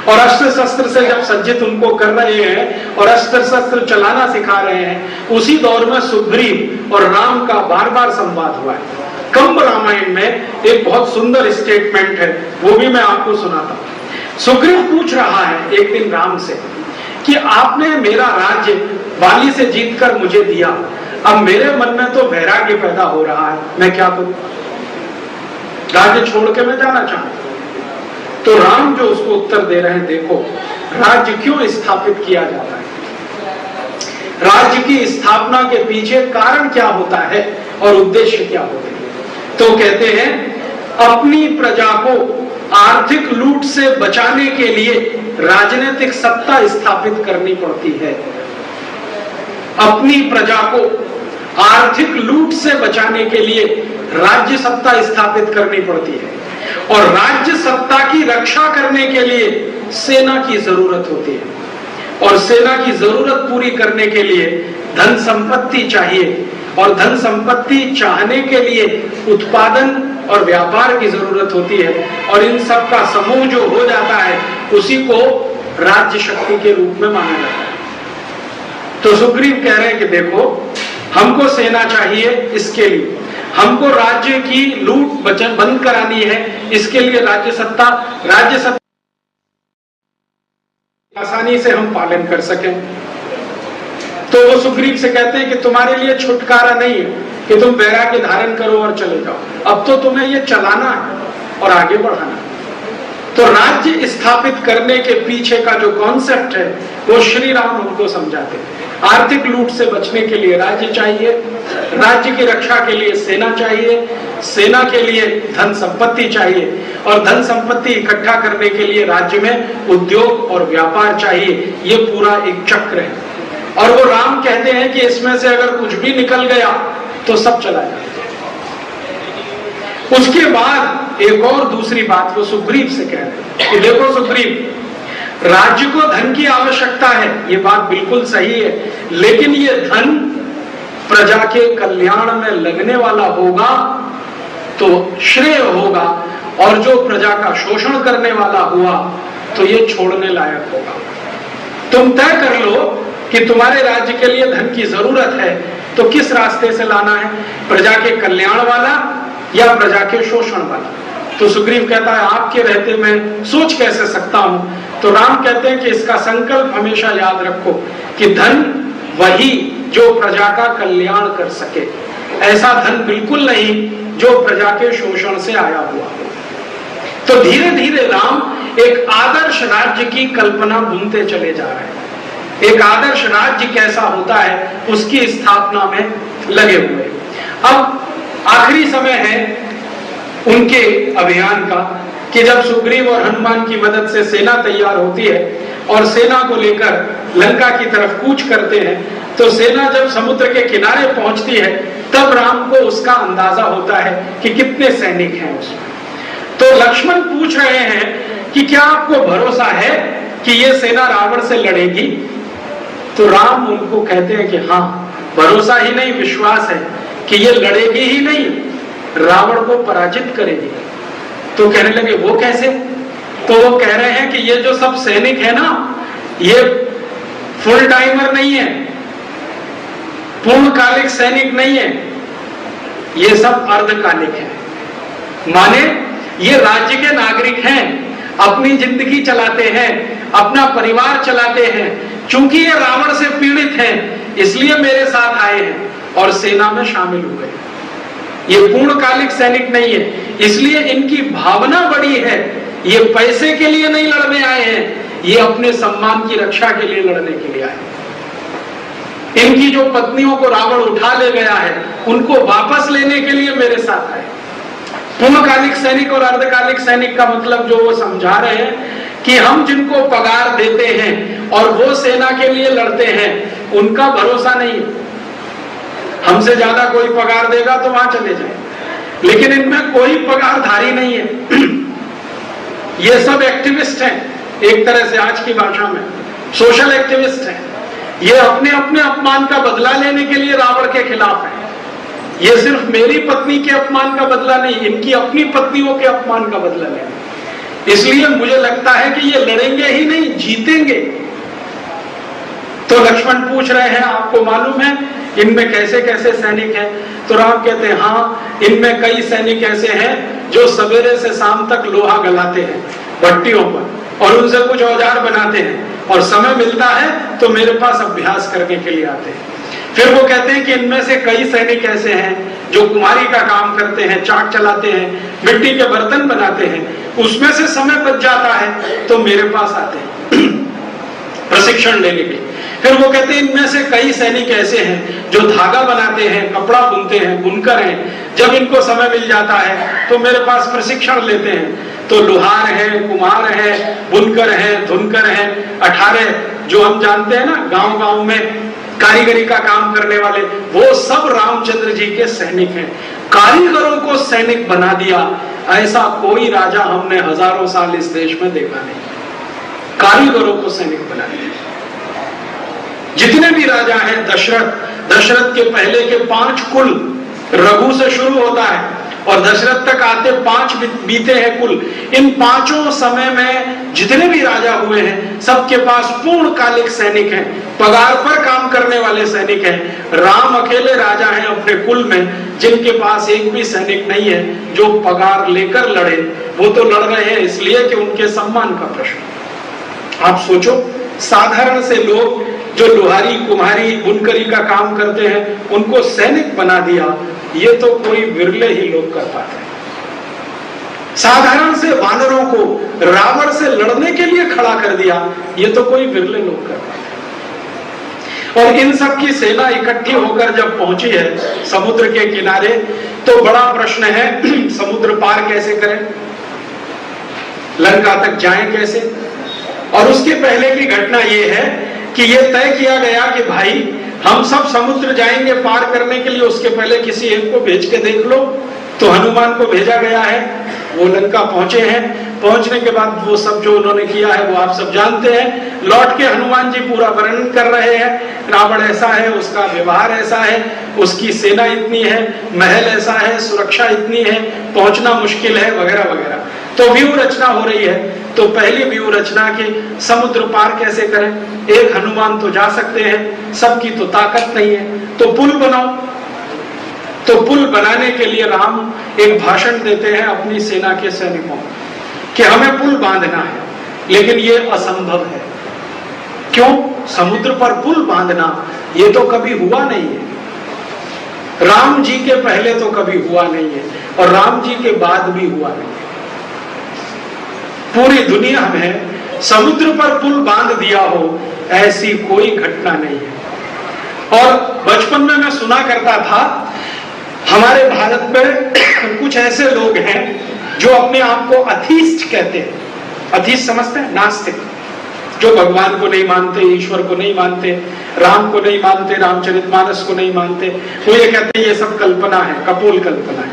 और अस्त्र शस्त्र से जब सज्जित उनको कर रहे हैं और अस्त्र शस्त्र चलाना सिखा रहे हैं, उसी दौर में सुग्रीव और राम का बार बार संवाद हुआ है। कंब रामायण में एक बहुत सुंदर स्टेटमेंट है, वो भी मैं आपको सुनाता हूं। सुग्रीव पूछ रहा है एक दिन राम से कि आपने मेरा राज्य वाली से जीतकर मुझे दिया, अब मेरे मन में तो वैराग्य पैदा हो रहा है, मैं क्या करूं? राज्य छोड़ के मैं जाना चाहता हूं। तो राम जो उसको उत्तर दे रहे हैं, देखो राज्य क्यों स्थापित किया जाता है, राज्य की स्थापना के पीछे कारण क्या होता है और उद्देश्य क्या होते हैं। तो कहते हैं अपनी प्रजा को आर्थिक लूट से बचाने के लिए राजनीतिक सत्ता स्थापित करनी पड़ती है। अपनी प्रजा को आर्थिक लूट से बचाने के लिए राज्य सत्ता स्थापित करनी पड़ती है, और राज्य सत्ता की रक्षा करने के लिए सेना की जरूरत होती है, और सेना की जरूरत पूरी करने के लिए धन संपत्ति चाहिए, और धन संपत्ति चाहने के लिए उत्पादन और व्यापार की जरूरत होती है, और इन सब का समूह जो हो जाता है उसी को राज्य शक्ति के रूप में माना जाता है। तो सुग्रीव कह रहे हैं कि देखो हमको सेना चाहिए, इसके लिए हमको राज्य की लूट बंद करानी है, इसके लिए राज्य सत्ता आसानी से हम पालन कर सकें। तो वो सुग्रीव से कहते हैं कि तुम्हारे लिए छुटकारा नहीं है कि तुम वैराग्य धारण करो और चले जाओ, अब तो तुम्हें ये चलाना है और आगे बढ़ाना है। तो राज्य स्थापित करने के पीछे का जो कॉन्सेप्ट है वो श्री राम उनको समझाते हैं। आर्थिक लूट से बचने के लिए राज्य चाहिए, राज्य की रक्षा के लिए सेना चाहिए, सेना के लिए धन संपत्ति चाहिए, और धन संपत्ति इकट्ठा करने के लिए राज्य में उद्योग और व्यापार चाहिए। ये पूरा एक चक्र है, और वो राम कहते हैं कि इसमें से अगर कुछ भी निकल गया तो सब चला जाए। उसके बाद एक और दूसरी बात वो सुग्रीव से कह रहे हैं कि देखो सुग्रीव, राज्य को धन की आवश्यकता है, ये बात बिल्कुल सही है, लेकिन ये धन प्रजा के कल्याण में लगने वाला होगा तो श्रेय होगा, और जो प्रजा का शोषण करने वाला हुआ तो ये छोड़ने लायक होगा। तुम तय कर लो कि तुम्हारे राज्य के लिए धन की जरूरत है, तो किस रास्ते से लाना है, प्रजा के कल्याण वाला या प्रजा के शोषण वाला। तो सुग्रीव कहता है आपके रहते मैं सोच कैसे सकता हूं। तो राम कहते हैं कि इसका संकल्प हमेशा याद रखो कि धन वही जो प्रजा का कल्याण कर सके, ऐसा धन बिल्कुल नहीं जो प्रजा के शोषण से आया हुआ। तो धीरे धीरे राम एक आदर्श राज्य की कल्पना बुनते चले जा रहे हैं। एक आदर्श राज्य कैसा होता है उसकी स्थापना में लगे हुए। अब आखिरी समय है उनके अभियान का कि जब सुग्रीव और हनुमान की मदद से सेना तैयार होती है और सेना को लेकर लंका की तरफ कूच करते हैं, तो सेना जब समुद्र के किनारे पहुंचती है तब राम को उसका अंदाजा होता है कि कितने सैनिक हैं उसमें। तो लक्ष्मण पूछ रहे हैं कि क्या आपको भरोसा है कि ये सेना रावण से लड़ेगी? तो राम उनको कहते हैं कि हाँ, भरोसा ही नहीं विश्वास है कि ये लड़ेगी ही नहीं, रावण को पराजित करेगी। तो कहने लगे वो कैसे? तो वो कह रहे हैं कि ये जो सब सैनिक है ना, ये फुल टाइमर नहीं है, पूर्णकालिक सैनिक नहीं है, ये सब अर्धकालिक है। माने ये राज्य के नागरिक हैं, अपनी जिंदगी चलाते हैं, अपना परिवार चलाते हैं। चूंकि ये रावण से पीड़ित हैं इसलिए मेरे साथ आए हैं और सेना में शामिल हुए। ये पूर्णकालिक सैनिक नहीं है, इसलिए इनकी भावना बड़ी है। ये पैसे के लिए नहीं लड़ने आए हैं, ये अपने सम्मान की रक्षा के लिए लड़ने के लिए आए। इनकी जो पत्नियों को रावण उठा ले गया है उनको वापस लेने के लिए मेरे साथ आए। पूर्णकालिक सैनिक और अर्धकालिक सैनिक का मतलब जो वो समझा रहे हैं कि हम जिनको पगार देते हैं और वो सेना के लिए लड़ते हैं, उनका भरोसा नहीं है। हमसे ज्यादा कोई पगार देगा तो वहां चले जाए, लेकिन इनमें कोई पगारधारी नहीं है। ये सब एक्टिविस्ट हैं, एक तरह से आज की भाषा में सोशल एक्टिविस्ट हैं। ये अपने अपने अपमान का बदला लेने के लिए रावण के खिलाफ है। ये सिर्फ मेरी पत्नी के अपमान का बदला नहीं, इनकी अपनी पत्नियों के अपमान का बदला लेना। इसलिए मुझे लगता है कि ये लड़ेंगे ही जीतेंगे। तो लक्ष्मण पूछ रहे हैं, आपको मालूम है इनमें कैसे कैसे सैनिक हैं? तो राम कहते हैं, हाँ, इनमें कई सैनिक ऐसे हैं जो सवेरे से शाम तक लोहा गलाते हैं भट्टियों पर, और उनसे कुछ औजार बनाते हैं, और समय मिलता है तो मेरे पास अभ्यास करने के लिए आते हैं। फिर वो कहते हैं कि इनमें से कई सैनिक ऐसे हैं जो कुम्हारी का काम करते हैं, चाक चलाते हैं, मिट्टी के बर्तन बनाते हैं, उसमें से समय बच जाता है तो मेरे पास आते हैं प्रशिक्षण लेने के। फिर वो कहते हैं इनमें से कई सैनिक ऐसे हैं जो धागा बनाते हैं, कपड़ा बुनते हैं, बुनकर हैं, जब इनको समय मिल जाता है तो मेरे पास प्रशिक्षण लेते हैं। तो लुहार है, कुम्हार है, बुनकर है, धुनकर है, 18 जो हम जानते हैं ना गांव गांव में कारीगरी का काम करने वाले, वो सब रामचंद्र जी के सैनिक हैं। कारीगरों को सैनिक बना दिया, ऐसा कोई राजा हमने हजारों साल इस देश में देखा नहीं। कारीगरों को सैनिक बना दिया। जितने भी राजा हैं, दशरथ के पहले के 5 कुल, रघु से शुरू होता है और दशरथ तक आते 5 बीते हैं कुल। इन 5 समय में जितने भी राजा हुए हैं सबके पास पूर्णकालिक सैनिक हैं, पगार पर काम करने वाले सैनिक हैं। राम अकेले राजा हैं अपने कुल में जिनके पास एक भी सैनिक नहीं है जो पगार लेकर लड़े। वो तो लड़ रहे हैं इसलिए कि उनके सम्मान का प्रश्न। आप सोचो, साधारण से लोग जो लोहारी, कुम्हारी, बुनकरी का काम करते हैं उनको सैनिक बना दिया, ये तो कोई विरले ही लोग कर पाते हैं। साधारण से वानरों को रावण से लड़ने के लिए खड़ा कर दिया, ये तो कोई विरले लोग कर पाते हैं। और इन सब की सेना इकट्ठी होकर जब पहुंची है समुद्र के किनारे, तो बड़ा प्रश्न है समुद्र पार कैसे करें, लंका तक जाएं कैसे। और उसके पहले की घटना यह है कि यह तय किया गया कि भाई हम सब समुद्र जाएंगे पार करने के लिए, उसके पहले किसी एक को भेज के देख लो। तो हनुमान को भेजा गया है, वो लंका पहुंचे हैं। पहुंचने के बाद वो सब जो उन्होंने किया है वो आप सब जानते हैं। लौट के हनुमान जी पूरा वर्णन कर रहे हैं, रावण ऐसा है, उसका व्यवहार ऐसा है, उसकी सेना इतनी है, महल ऐसा है, सुरक्षा इतनी है, पहुंचना मुश्किल है, वगैरह वगैरह। तो व्यूह रचना हो रही है। तो पहली व्यूह रचना की समुद्र पार कैसे करें, एक हनुमान तो जा सकते हैं, सबकी तो ताकत नहीं है, तो पुल बनाओ। तो पुल बनाने के लिए राम एक भाषण देते हैं अपनी सेना के सैनिकों कि हमें पुल बांधना है, लेकिन ये असंभव है। क्यों? समुद्र पर पुल बांधना ये तो कभी हुआ नहीं है। राम जी के पहले तो कभी हुआ नहीं है और राम जी के बाद भी हुआ नहीं है। पूरी दुनिया में समुद्र पर पुल बांध दिया हो ऐसी कोई घटना नहीं है। और बचपन में मैं सुना करता था, हमारे भारत में कुछ ऐसे लोग हैं जो अपने आप को अथीस्ट कहते हैं। अथीस्ट समझते हैं? नास्तिक, जो भगवान को नहीं मानते, ईश्वर को नहीं मानते, राम को नहीं मानते, रामचरितमानस को नहीं मानते। वो ये कहते हैं ये सब कल्पना है, कपोल कल्पना है।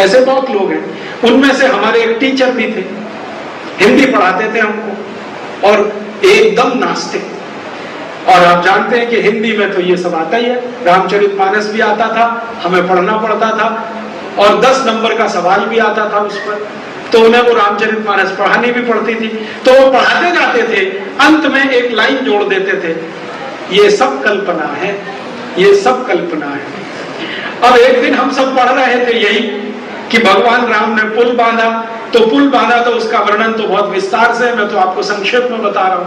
ऐसे बहुत लोग हैं। उनमें से हमारे एक टीचर भी थे, हिंदी पढ़ाते थे हमको, और एकदम नास्तिक। और आप जानते हैं कि हिंदी में तो ये सब आता ही है, रामचरितमानस भी आता था, हमें पढ़ना पड़ता था, और 10 नंबर का सवाल भी आता था उस पर। तो उन्हें वो रामचरितमानस पढ़ानी भी पड़ती थी। तो वो पढ़ाते जाते थे, अंत में एक लाइन जोड़ देते थे, ये सब कल्पना है, ये सब कल्पना है। अब एक दिन हम सब पढ़ रहे थे यही कि भगवान राम ने पुल बांधा। तो पुल बांधा तो उसका वर्णन तो बहुत विस्तार से, मैं तो आपको संक्षेप में बता रहा हूं।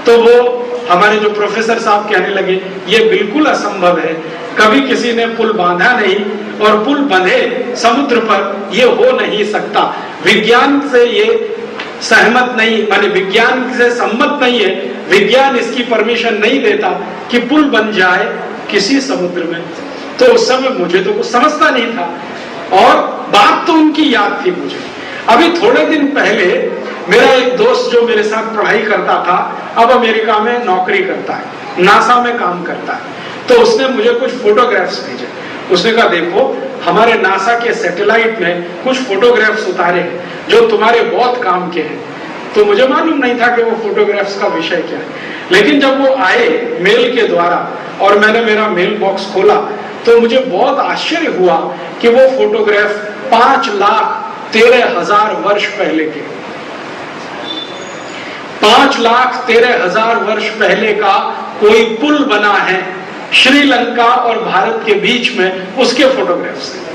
तो वो हमारे जो प्रोफेसर साहब कहने लगे ये बिल्कुल असंभव है, कभी किसी ने पुल बांधा नहीं, और पुल बंधे समुद्र पर, ये हो नहीं सकता। विज्ञान से ये सहमत नहीं, माने विज्ञान से सम्मत नहीं है, विज्ञान इसकी परमिशन नहीं देता कि पुल बन जाए किसी समुद्र में। तो उस समय मुझे तो कुछ समझता नहीं था, और बात तो उनकी याद थी मुझे। अभी थोड़े दिन पहले मेरा एक दोस्त जो मेरे साथ पढ़ाई करता था, अब अमेरिका में नौकरी करता है, नासा में काम करता है। तो उसने मुझे कुछ फोटोग्राफ्स भेजे। उसने कहा देखो हमारे नासा के सैटेलाइट में कुछ फोटोग्राफ्स उतारे हैं जो तुम्हारे बहुत काम के हैं। तो मुझे मालूम नहीं था कि वो फोटोग्राफ्स का विषय क्या है, लेकिन जब वो आए मेल के द्वारा और मैंने मेरा मेल बॉक्स खोला तो मुझे बहुत आश्चर्य हुआ कि वो फोटोग्राफ 5,13,000 वर्ष पहले के। 5,13,000 वर्ष पहले का कोई पुल बना है श्रीलंका और भारत के बीच में, उसके फोटोग्राफ्स हैं।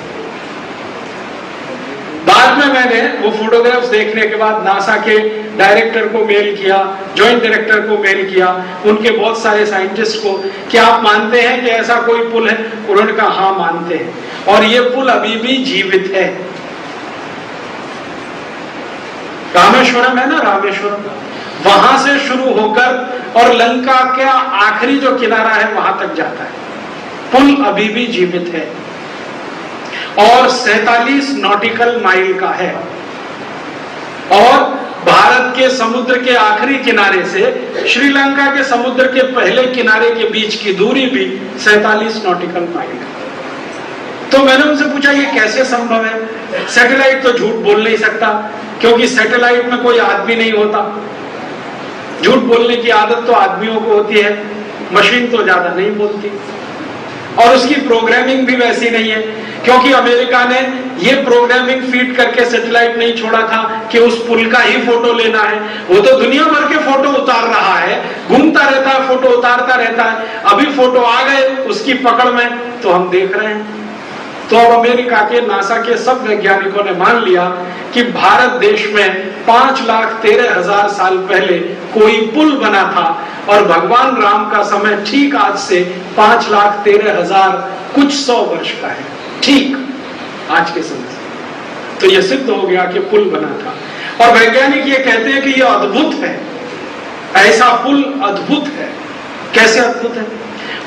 बाद में मैंने वो फोटोग्राफ्स देखने के बाद नासा के डायरेक्टर को मेल किया, जॉइंट डायरेक्टर को मेल किया, उनके बहुत सारे साइंटिस्ट को, कि आप मानते हैं कि ऐसा कोई पुल है? उन्होंने कहा हाँ मानते हैं, और ये पुल अभी भी जीवित है। रामेश्वरम है ना, रामेश्वरम, वहां से शुरू होकर और लंका का आखिरी जो किनारा है वहां तक जाता है। पुल अभी भी जीवित है और 47 नॉटिकल माइल का है, और भारत के समुद्र के आखिरी किनारे से श्रीलंका के समुद्र के पहले किनारे के बीच की दूरी भी 47 नॉटिकल माइल है। तो मैंने उनसे पूछा ये कैसे संभव है? सैटेलाइट तो झूठ बोल नहीं सकता, क्योंकि सैटेलाइट में कोई आदमी नहीं होता। झूठ बोलने की आदत तो आदमियों को होती है, मशीन तो ज्यादा नहीं बोलती, और उसकी प्रोग्रामिंग भी वैसी नहीं है, क्योंकि अमेरिका ने ये प्रोग्रामिंग फीड करके सैटेलाइट नहीं छोड़ा था कि उस पुल का ही फोटो लेना है। वो तो दुनिया भर के फोटो उतार रहा है, घूमता रहता है, फोटो उतारता रहता है। अभी फोटो आ गए उसकी पकड़ में, तो हम देख रहे हैं। तो अब अमेरिका के नासा के सब वैज्ञानिकों ने मान लिया कि भारत देश में 5,13,000 साल पहले कोई पुल बना था, और भगवान राम का समय ठीक आज से 5,13,000 कुछ 100 वर्ष का है, ठीक आज के समय से। तो यह सिद्ध हो गया कि पुल बना था, और वैज्ञानिक ये कहते हैं कि यह अद्भुत है, ऐसा पुल अद्भुत है। कैसे अद्भुत है?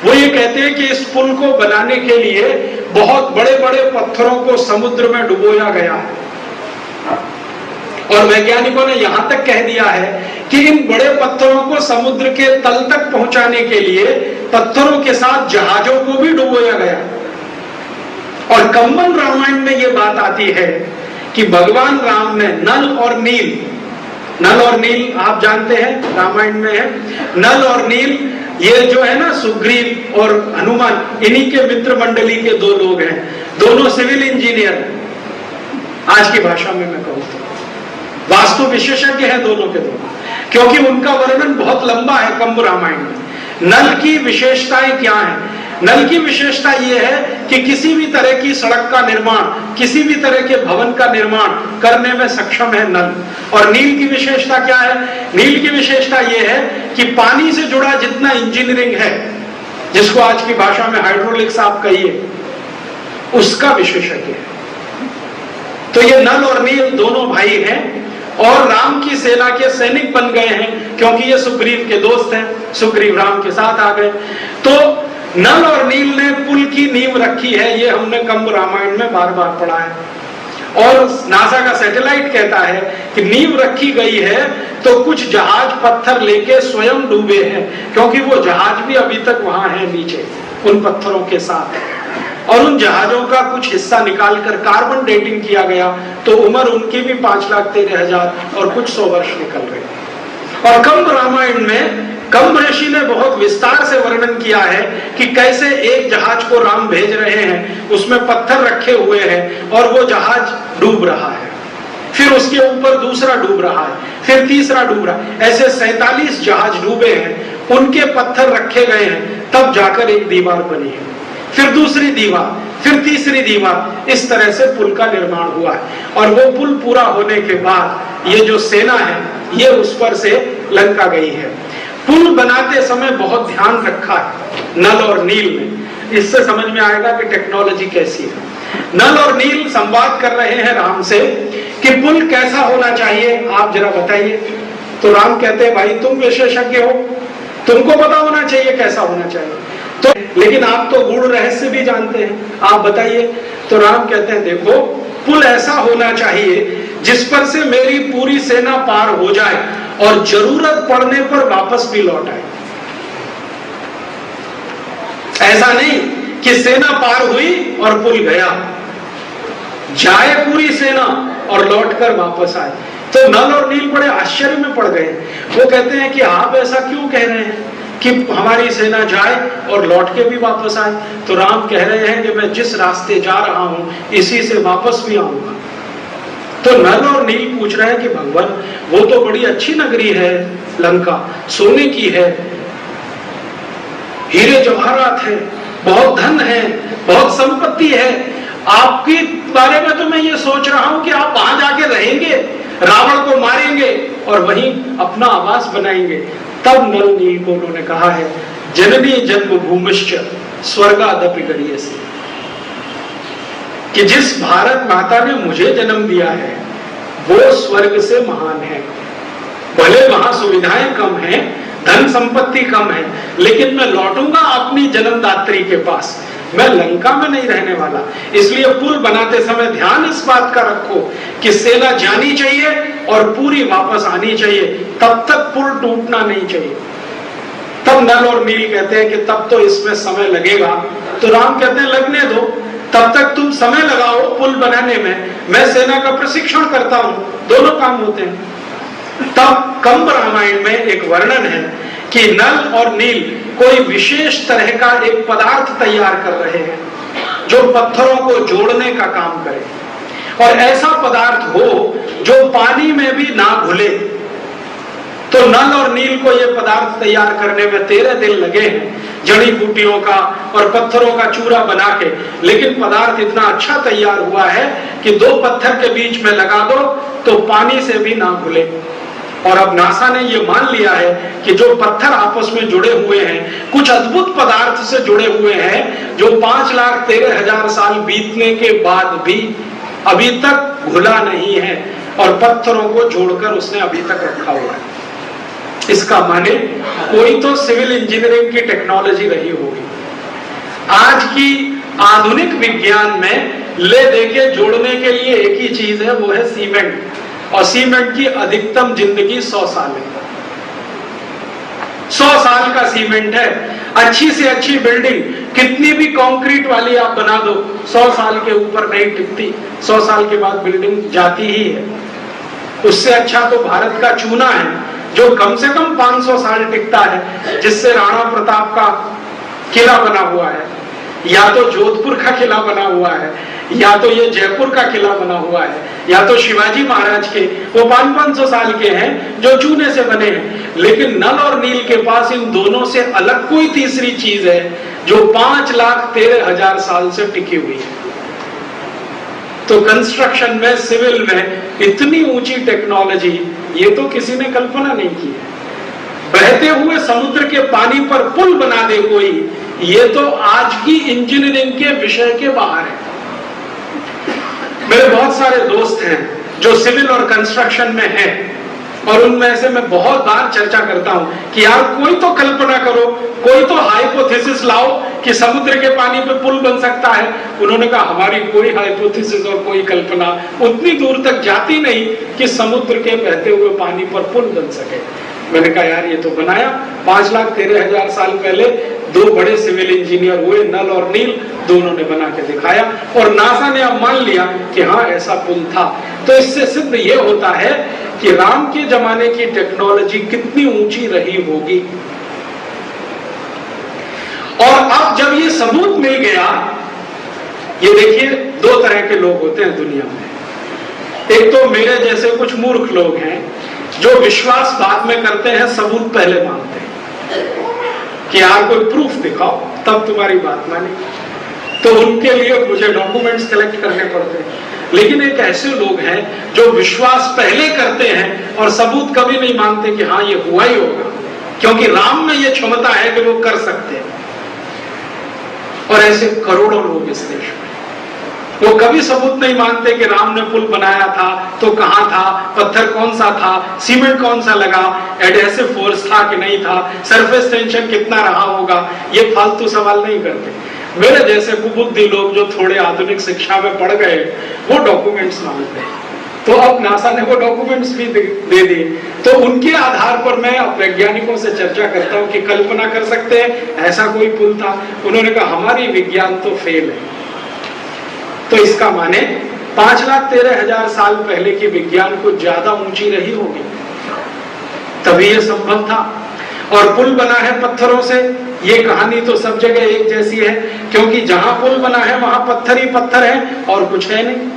वो ये कहते हैं कि इस पुल को बनाने के लिए बहुत बड़े बड़े पत्थरों को समुद्र में डुबोया गया है, और वैज्ञानिकों ने यहां तक कह दिया है कि इन बड़े पत्थरों को समुद्र के तल तक पहुंचाने के लिए पत्थरों के साथ जहाजों को भी डुबोया गया। और कंबन रामायण में यह बात आती है कि भगवान राम ने नल और नील, नल और नील आप जानते हैं रामायण में है, नल और नील ये जो है ना सुग्रीव और हनुमान, इन्हीं के मित्र मंडली के दो लोग हैं, दोनों सिविल इंजीनियर, आज की भाषा में मैं कहूँ तो वास्तु विशेषज्ञ हैं दोनों के दोनों, क्योंकि उनका वर्णन बहुत लंबा है कंब रामायण में। नल की विशेषताएं क्या हैं? नल की विशेषता यह है कि किसी भी तरह की सड़क का निर्माण, किसी भी तरह के भवन का निर्माण करने में सक्षम है नल। और नील की विशेषता क्या है? नील की विशेषता यह है कि पानी से जुड़ा जितना इंजीनियरिंग है, जिसको आज की भाषा में हाइड्रोलिक्स आप कहिए, उसका विशेषज्ञ है। तो ये नल और नील दोनों भाई हैं, और राम की सेना के सैनिक बन गए हैं, क्योंकि ये सुग्रीव के दोस्त हैं, सुग्रीव राम के साथ आ गए। तो नल और नील ने पुल की नींव रखी है, ये हमने कंब रामायण में बार बार पढ़ा है। और नासा का सैटेलाइट कहता है कि नींव रखी गई है, तो कुछ जहाज पत्थर लेके स्वयं डूबे हैं, क्योंकि वो जहाज भी अभी तक वहां है नीचे उन पत्थरों के साथ, और उन जहाजों का कुछ हिस्सा निकालकर कार्बन डेटिंग किया गया, तो उम्र उनकी भी 5,13,000 और कुछ 100 वर्ष निकल गए। और कंब रामायण में कंब ऋषि ने बहुत विस्तार से वर्णन किया है कि कैसे एक जहाज को राम भेज रहे हैं, उसमें पत्थर रखे हुए हैं, और वो जहाज डूब रहा है, फिर उसके ऊपर दूसरा डूब रहा है, फिर तीसरा डूब रहा है, ऐसे 47 जहाज डूबे हैं, उनके पत्थर रखे गए हैं, तब जाकर एक दीवार बनी है, फिर दूसरी दीवार, फिर तीसरी दीवार, इस तरह से पुल का निर्माण हुआ है। और वो पुल पूरा होने के बाद ये जो सेना है ये उस पर से लंका गई है। पुल बनाते समय बहुत ध्यान रखा है नल और नील ने, इससे समझ में आएगा कि टेक्नोलॉजी कैसी है। नल और नील संवाद कर रहे हैं राम से कि पुल कैसा होना चाहिए, आप जरा बताइए। तो राम कहते हैं भाई तुम विशेषज्ञ हो, तुमको पता होना चाहिए कैसा होना चाहिए, तो लेकिन आप तो गूढ़ रहस्य भी जानते हैं, आप बताइए। तो राम कहते हैं देखो, पुल ऐसा होना चाहिए जिस पर से मेरी पूरी सेना पार हो जाए और जरूरत पड़ने पर वापस भी लौट आए। ऐसा नहीं कि सेना पार हुई और पुल गया, जाए पूरी सेना और लौटकर वापस आए। तो नल और नील बड़े आश्चर्य में पड़ गए। वो कहते हैं कि आप ऐसा क्यों कह रहे हैं कि हमारी सेना जाए और लौट के भी वापस आए? तो राम कह रहे हैं कि मैं जिस रास्ते जा रहा हूं इसी से वापस भी आऊंगा, तो नल और नील पूछ रहे हैं कि भगवान, वो तो बड़ी अच्छी नगरी है लंका, सोने की है, हीरे जवाहरात है, बहुत धन है, बहुत संपत्ति है, आपके बारे में तो मैं ये सोच रहा हूं कि आप वहां जाके रहेंगे, रावण को मारेंगे और वहीं अपना आवास बनाएंगे। तब नल नील को उन्होंने कहा है, जननी जन्मभूमिश्च स्वर्गादपि गरीयसी, कि जिस भारत माता ने मुझे जन्म दिया है वो स्वर्ग से महान है। भले वहां सुविधाएं कम हैं, धन संपत्ति कम है, लेकिन मैं लौटूंगा अपनी जन्मदात्री के पास, मैं लंका में नहीं रहने वाला। इसलिए पुल बनाते समय ध्यान इस बात का रखो कि सेना जानी चाहिए और पूरी वापस आनी चाहिए, तब तक पुल टूटना नहीं चाहिए। तब नल और नील कहते हैं कि तब तो इसमें समय लगेगा। तो राम कहते हैं लगने दो, तब तक तुम समय लगाओ पुल बनाने में, मैं सेना का प्रशिक्षण करता हूं, दोनों काम होते हैं। तब कंब रामायण में एक वर्णन है कि नल और नील कोई विशेष तरह का एक पदार्थ तैयार कर रहे हैं जो पत्थरों को जोड़ने का काम करे, और ऐसा पदार्थ हो जो पानी में भी ना घुले। तो नल और नील को यह पदार्थ तैयार करने में 13 दिन लगे हैं, जड़ी बूटियों का और पत्थरों का चूरा बना के, लेकिन पदार्थ इतना अच्छा तैयार हुआ है कि 2 पत्थर के बीच में लगा दो तो पानी से भी ना घुले। और अब नासा ने यह मान लिया है कि जो पत्थर आपस में जुड़े हुए हैं, कुछ अद्भुत पदार्थ से जुड़े हुए हैं जो 5,13,000 साल बीतने के बाद भी अभी तक घुला नहीं है, और पत्थरों को जोड़कर उसने अभी तक रखा हुआ है। इसका माने कोई तो सिविल इंजीनियरिंग की टेक्नोलॉजी रही होगी। आज की आधुनिक विज्ञान में ले देके जोड़ने के लिए एक ही चीज है, वो है सीमेंट, और सीमेंट की अधिकतम जिंदगी 100 साल है। 100 साल का सीमेंट है। अच्छी से अच्छी बिल्डिंग कितनी भी कंक्रीट वाली आप बना दो, 100 साल के ऊपर नहीं टिकती, 100 साल के बाद बिल्डिंग जाती ही है। उससे अच्छा तो भारत का चूना है जो कम से कम 500 साल टिकता है, जिससे राणा प्रताप का किला बना हुआ है, या तो जोधपुर का किला बना हुआ है, या तो ये जयपुर का किला बना हुआ है, या तो शिवाजी महाराज के, वो 500-500 साल के हैं जो चूने से बने हैं। लेकिन नल और नील के पास इन दोनों से अलग कोई तीसरी चीज है जो 5,13,000 साल से टिकी हुई है। तो कंस्ट्रक्शन में, सिविल में इतनी ऊंची टेक्नोलॉजी ये तो किसी ने कल्पना नहीं की है। बहते हुए समुद्र के पानी पर पुल बना दे कोई, ये तो आज की इंजीनियरिंग के विषय के बाहर है। मेरे बहुत सारे दोस्त हैं जो सिविल और कंस्ट्रक्शन में हैं, और उनमें से मैं बहुत बार चर्चा करता हूं कि यार कोई तो कल्पना करो, कोई तो हाइपोथेसिस लाओ कि समुद्र के पानी पे पुल बन सकता है। उन्होंने कहा हमारी कोई हाइपोथेसिस और कोई कल्पना उतनी दूर तक जाती नहीं कि समुद्र के बहते हुए पानी पर पुल बन सके। मैंने कहा यार ये तो बनाया 5,13,000 साल पहले 2 बड़े सिविल इंजीनियर हुए, नल और नील, दोनों ने बना के दिखाया, और नासा ने अब मान लिया कि हाँ ऐसा पुल था। तो इससे सिद्ध ये होता है कि राम के जमाने की टेक्नोलॉजी कितनी ऊंची रही होगी। और अब जब ये सबूत मिल गया, ये देखिए 2 तरह के लोग होते हैं दुनिया में। एक तो मेरे जैसे कुछ मूर्ख लोग हैं जो विश्वास बाद में करते हैं, सबूत पहले मानते हैं कि यार कोई प्रूफ दिखाओ तब तुम्हारी बात मानी। तो उनके लिए मुझे डॉक्यूमेंट्स कलेक्ट करने पड़ते हैं। लेकिन एक ऐसे लोग हैं जो विश्वास पहले करते हैं और सबूत कभी नहीं मानते कि हाँ ये हुआ ही होगा, क्योंकि राम में ये क्षमता है कि वो कर सकते हैं। और ऐसे करोड़ों लोग इस देश में, वो कभी सबूत नहीं मानते कि राम ने पुल बनाया था तो कहां था, पत्थर कौन सा था, सीमेंट कौन सा लगा, एडहेसिव फोर्स था कि नहीं था, सरफेस टेंशन कितना रहा होगा, ये फालतू सवाल नहीं करते। मेरे जैसे कुबुद्धि लोग जो थोड़े आधुनिक शिक्षा में पढ़ गए, वो डॉक्यूमेंट्स मांगते हैं। तो अब नासा ने वो डॉक्यूमेंट्स भी दे दिए, तो उनके आधार पर मैं वैज्ञानिकों से चर्चा करता हूं कि कल्पना कर सकते हैं ऐसा कोई पुल था। उन्होंने कहा हमारी विज्ञान तो फेल है। तो इसका माने 5,13,000 साल पहले की विज्ञान को ज्यादा ऊंची रही होगी, तभी यह संभव था। और पुल बना है पत्थरों से, ये कहानी तो सब जगह एक जैसी है, क्योंकि जहां पुल बना है वहां पत्थर ही पत्थर है और कुछ है नहीं।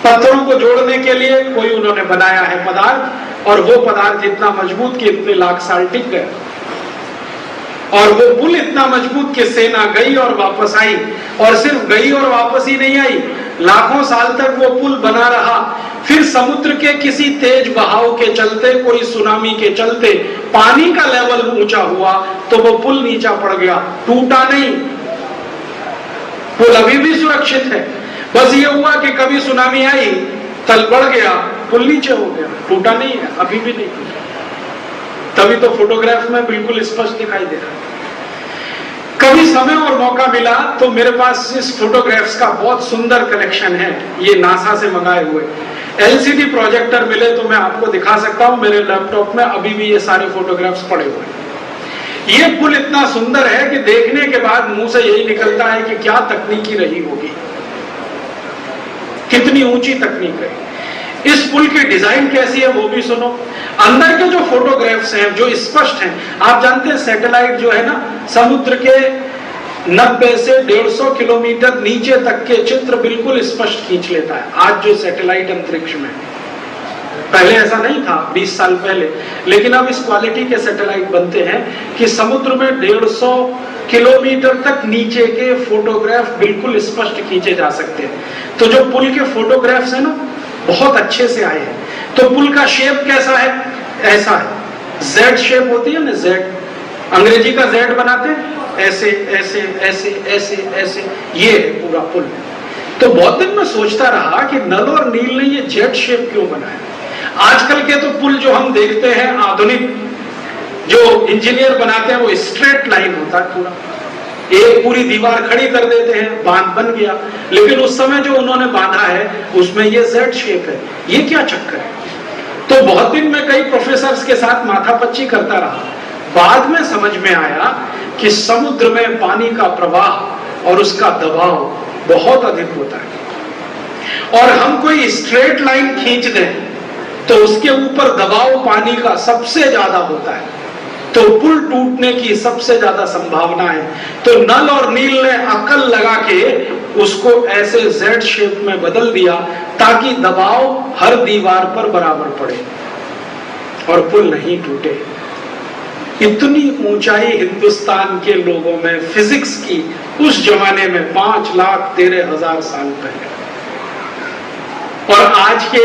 पत्थरों को जोड़ने के लिए कोई उन्होंने बनाया है पदार्थ, और वो पदार्थ इतना मजबूत कि इतने लाख साल टिक गए। और वो पुल इतना मजबूत कि सेना गई और वापस आई, और सिर्फ गई और वापस ही नहीं आई, लाखों साल तक वो पुल बना रहा। फिर समुद्र के किसी तेज बहाव के चलते, कोई सुनामी के चलते पानी का लेवल ऊंचा हुआ तो वो पुल नीचा पड़ गया, टूटा नहीं। पुल अभी भी सुरक्षित है, बस ये हुआ कि कभी सुनामी आई, तल बढ़ गया, पुल नीचे हो गया, टूटा नहीं है, अभी भी नहीं टूटा। तभी तो फोटोग्राफ में बिल्कुल स्पष्ट दिखाई दे रहा है। कभी समय और मौका मिला तो मेरे पास इस फोटोग्राफ्स का बहुत सुंदर कलेक्शन है, ये नासा से मंगाए हुए। एलसीडी प्रोजेक्टर मिले तो मैं आपको दिखा सकता हूं, मेरे लैपटॉप में अभी भी ये सारे फोटोग्राफ्स पड़े हुए हैं। ये पुल इतना सुंदर है कि देखने के बाद मुंह से यही निकलता है कि क्या तकनीकी रही होगी, कितनी ऊंची तकनीक रही। इस पुल की डिजाइन कैसी है वो भी सुनो। अंदर के जो फोटोग्राफ्स हैं जो स्पष्ट हैं, आप जानते हैं सैटेलाइट जो है ना, समुद्र के 90 से 150 किलोमीटर नीचे तक के चित्र बिल्कुल स्पष्ट खींच लेता है। आज जो सैटेलाइट अंतरिक्ष में, पहले ऐसा नहीं था 20 साल पहले, लेकिन अब इस क्वालिटी के सैटेलाइट बनते हैं कि समुद्र में 150 किलोमीटर तक नीचे के फोटोग्राफ बिल्कुल स्पष्ट खींचे जा सकते हैं। तो जो पुल के फोटोग्राफ्स है ना, बहुत अच्छे से आए हैं। तो पुल का शेप कैसा है? ऐसा है, जेड शेप होती है ना, जेड, अंग्रेजी का जेड बनाते हैं, ऐसे ऐसे ऐसे ऐसे ऐसे, ये है पूरा पुल। तो बहुत दिन में सोचता रहा कि नल और नील ने ये जेड शेप क्यों बनाया। आजकल के तो पुल जो हम देखते हैं आधुनिक जो इंजीनियर बनाते हैं वो स्ट्रेट लाइन होता है, पूरा एक पूरी दीवार खड़ी कर देते हैं, बांध बन गया। लेकिन उस समय जो उन्होंने बांधा है उसमें ये जेड शेप है, ये क्या चक्कर है? तो बहुत दिन में कई प्रोफेसर्स के साथ माथापच्ची करता रहा। बाद में समझ में आया कि समुद्र में पानी का प्रवाह और उसका दबाव बहुत अधिक होता है, और हम कोई स्ट्रेट लाइन खींच दें तो उसके ऊपर दबाव पानी का सबसे ज्यादा होता है, तो पुल टूटने की सबसे ज्यादा संभावना है। तो नल और नील ने अकल लगा के उसको ऐसे जेड शेप में बदल दिया ताकि दबाव हर दीवार पर बराबर पड़े और पुल नहीं टूटे। इतनी ऊंचाई हिंदुस्तान के लोगों में फिजिक्स की उस जमाने में 5,13,000 साल पहले, और आज के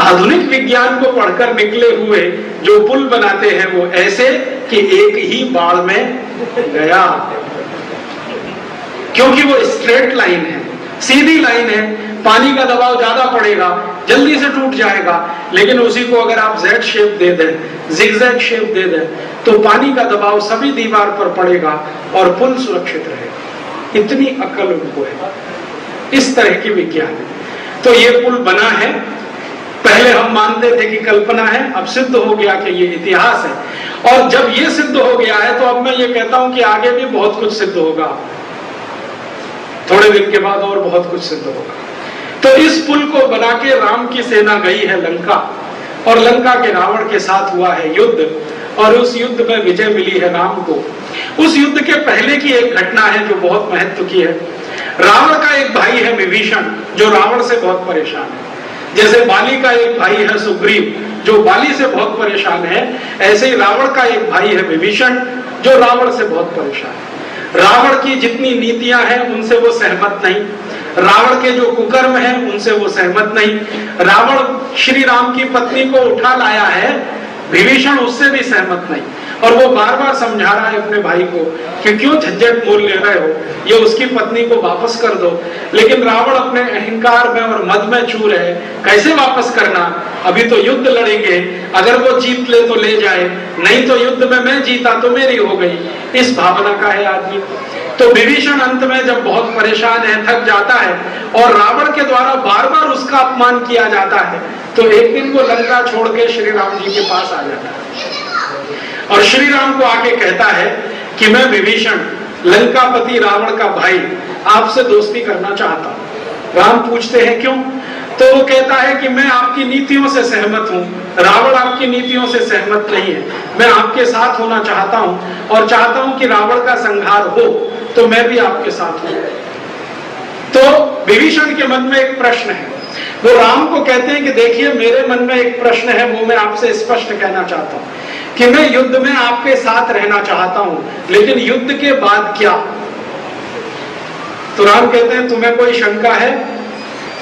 आधुनिक विज्ञान को पढ़कर निकले हुए जो पुल बनाते हैं वो ऐसे कि एक ही बाढ़ में गया, क्योंकि वो स्ट्रेट लाइन है, सीधी लाइन है, पानी का दबाव ज्यादा पड़ेगा, जल्दी से टूट जाएगा। लेकिन उसी को अगर आप जेड शेप दे दें, जिगजैग शेप दे दें, तो पानी का दबाव सभी दीवार पर पड़ेगा और पुल सुरक्षित रहेगा। इतनी अकल उनको है, इस तरह की विज्ञान है। तो ये पुल बना है, पहले हम मानते थे कि कल्पना है, अब सिद्ध हो गया कि ये इतिहास है। और जब ये सिद्ध हो गया है तो अब मैं ये कहता हूं कि आगे भी बहुत कुछ सिद्ध होगा, थोड़े दिन के बाद और बहुत कुछ सिद्ध होगा। तो इस पुल को बना के राम की सेना गई है लंका, और लंका के रावण के साथ हुआ है युद्ध, और उस युद्ध में विजय मिली है राम को। उस युद्ध के पहले की एक घटना है जो बहुत महत्व की है। रावण का एक भाई है विभीषण, जो रावण से बहुत परेशान है। जैसे बाली का एक भाई है सुग्रीव, जो बाली से बहुत परेशान है, ऐसे ही रावण का एक भाई है विभीषण, जो रावण से बहुत परेशान है। रावण की जितनी नीतियां हैं उनसे वो सहमत नहीं, रावण के जो कुकर्म हैं उनसे वो सहमत नहीं। रावण श्री राम की पत्नी को उठा लाया है, विभीषण उससे भी सहमत नहीं, और वो बार बार समझा रहा है अपने भाई को कि क्यों झंझट मोल ले रहे हो, ये उसकी पत्नी को वापस कर दो। लेकिन रावण अपने अहंकार में और मद में चूर है, कैसे वापस करना, अभी तो युद्ध लड़ेंगे, अगर वो जीत ले तो ले जाए, नहीं तो युद्ध में मैं जीता तो मेरी हो गई, इस भावना का है आदमी। तो विभीषण अंत में जब बहुत परेशान है, थक जाता है, और रावण के द्वारा बार बार उसका अपमान किया जाता है, तो एक दिन वो लंका छोड़ के श्री राम जी के पास आ जाता है और श्री राम को आके कहता है कि मैं विभीषण, लंकापति रावण का भाई, आपसे दोस्ती करना चाहता हूं। राम पूछते हैं क्यों? तो वो कहता है कि मैं आपकी नीतियों से सहमत हूं, रावण आपकी नीतियों से सहमत नहीं है, मैं आपके साथ होना चाहता हूं और चाहता हूं कि रावण का संहार हो, तो मैं भी आपके साथ हूं। तो विभीषण के मन में एक प्रश्न है, वो राम को कहते हैं कि देखिए मेरे मन में एक प्रश्न है, वो मैं आपसे स्पष्ट कहना चाहता हूं कि मैं युद्ध में आपके साथ रहना चाहता हूं, लेकिन युद्ध के बाद क्या? तो राम कहते हैं तुम्हें कोई शंका है?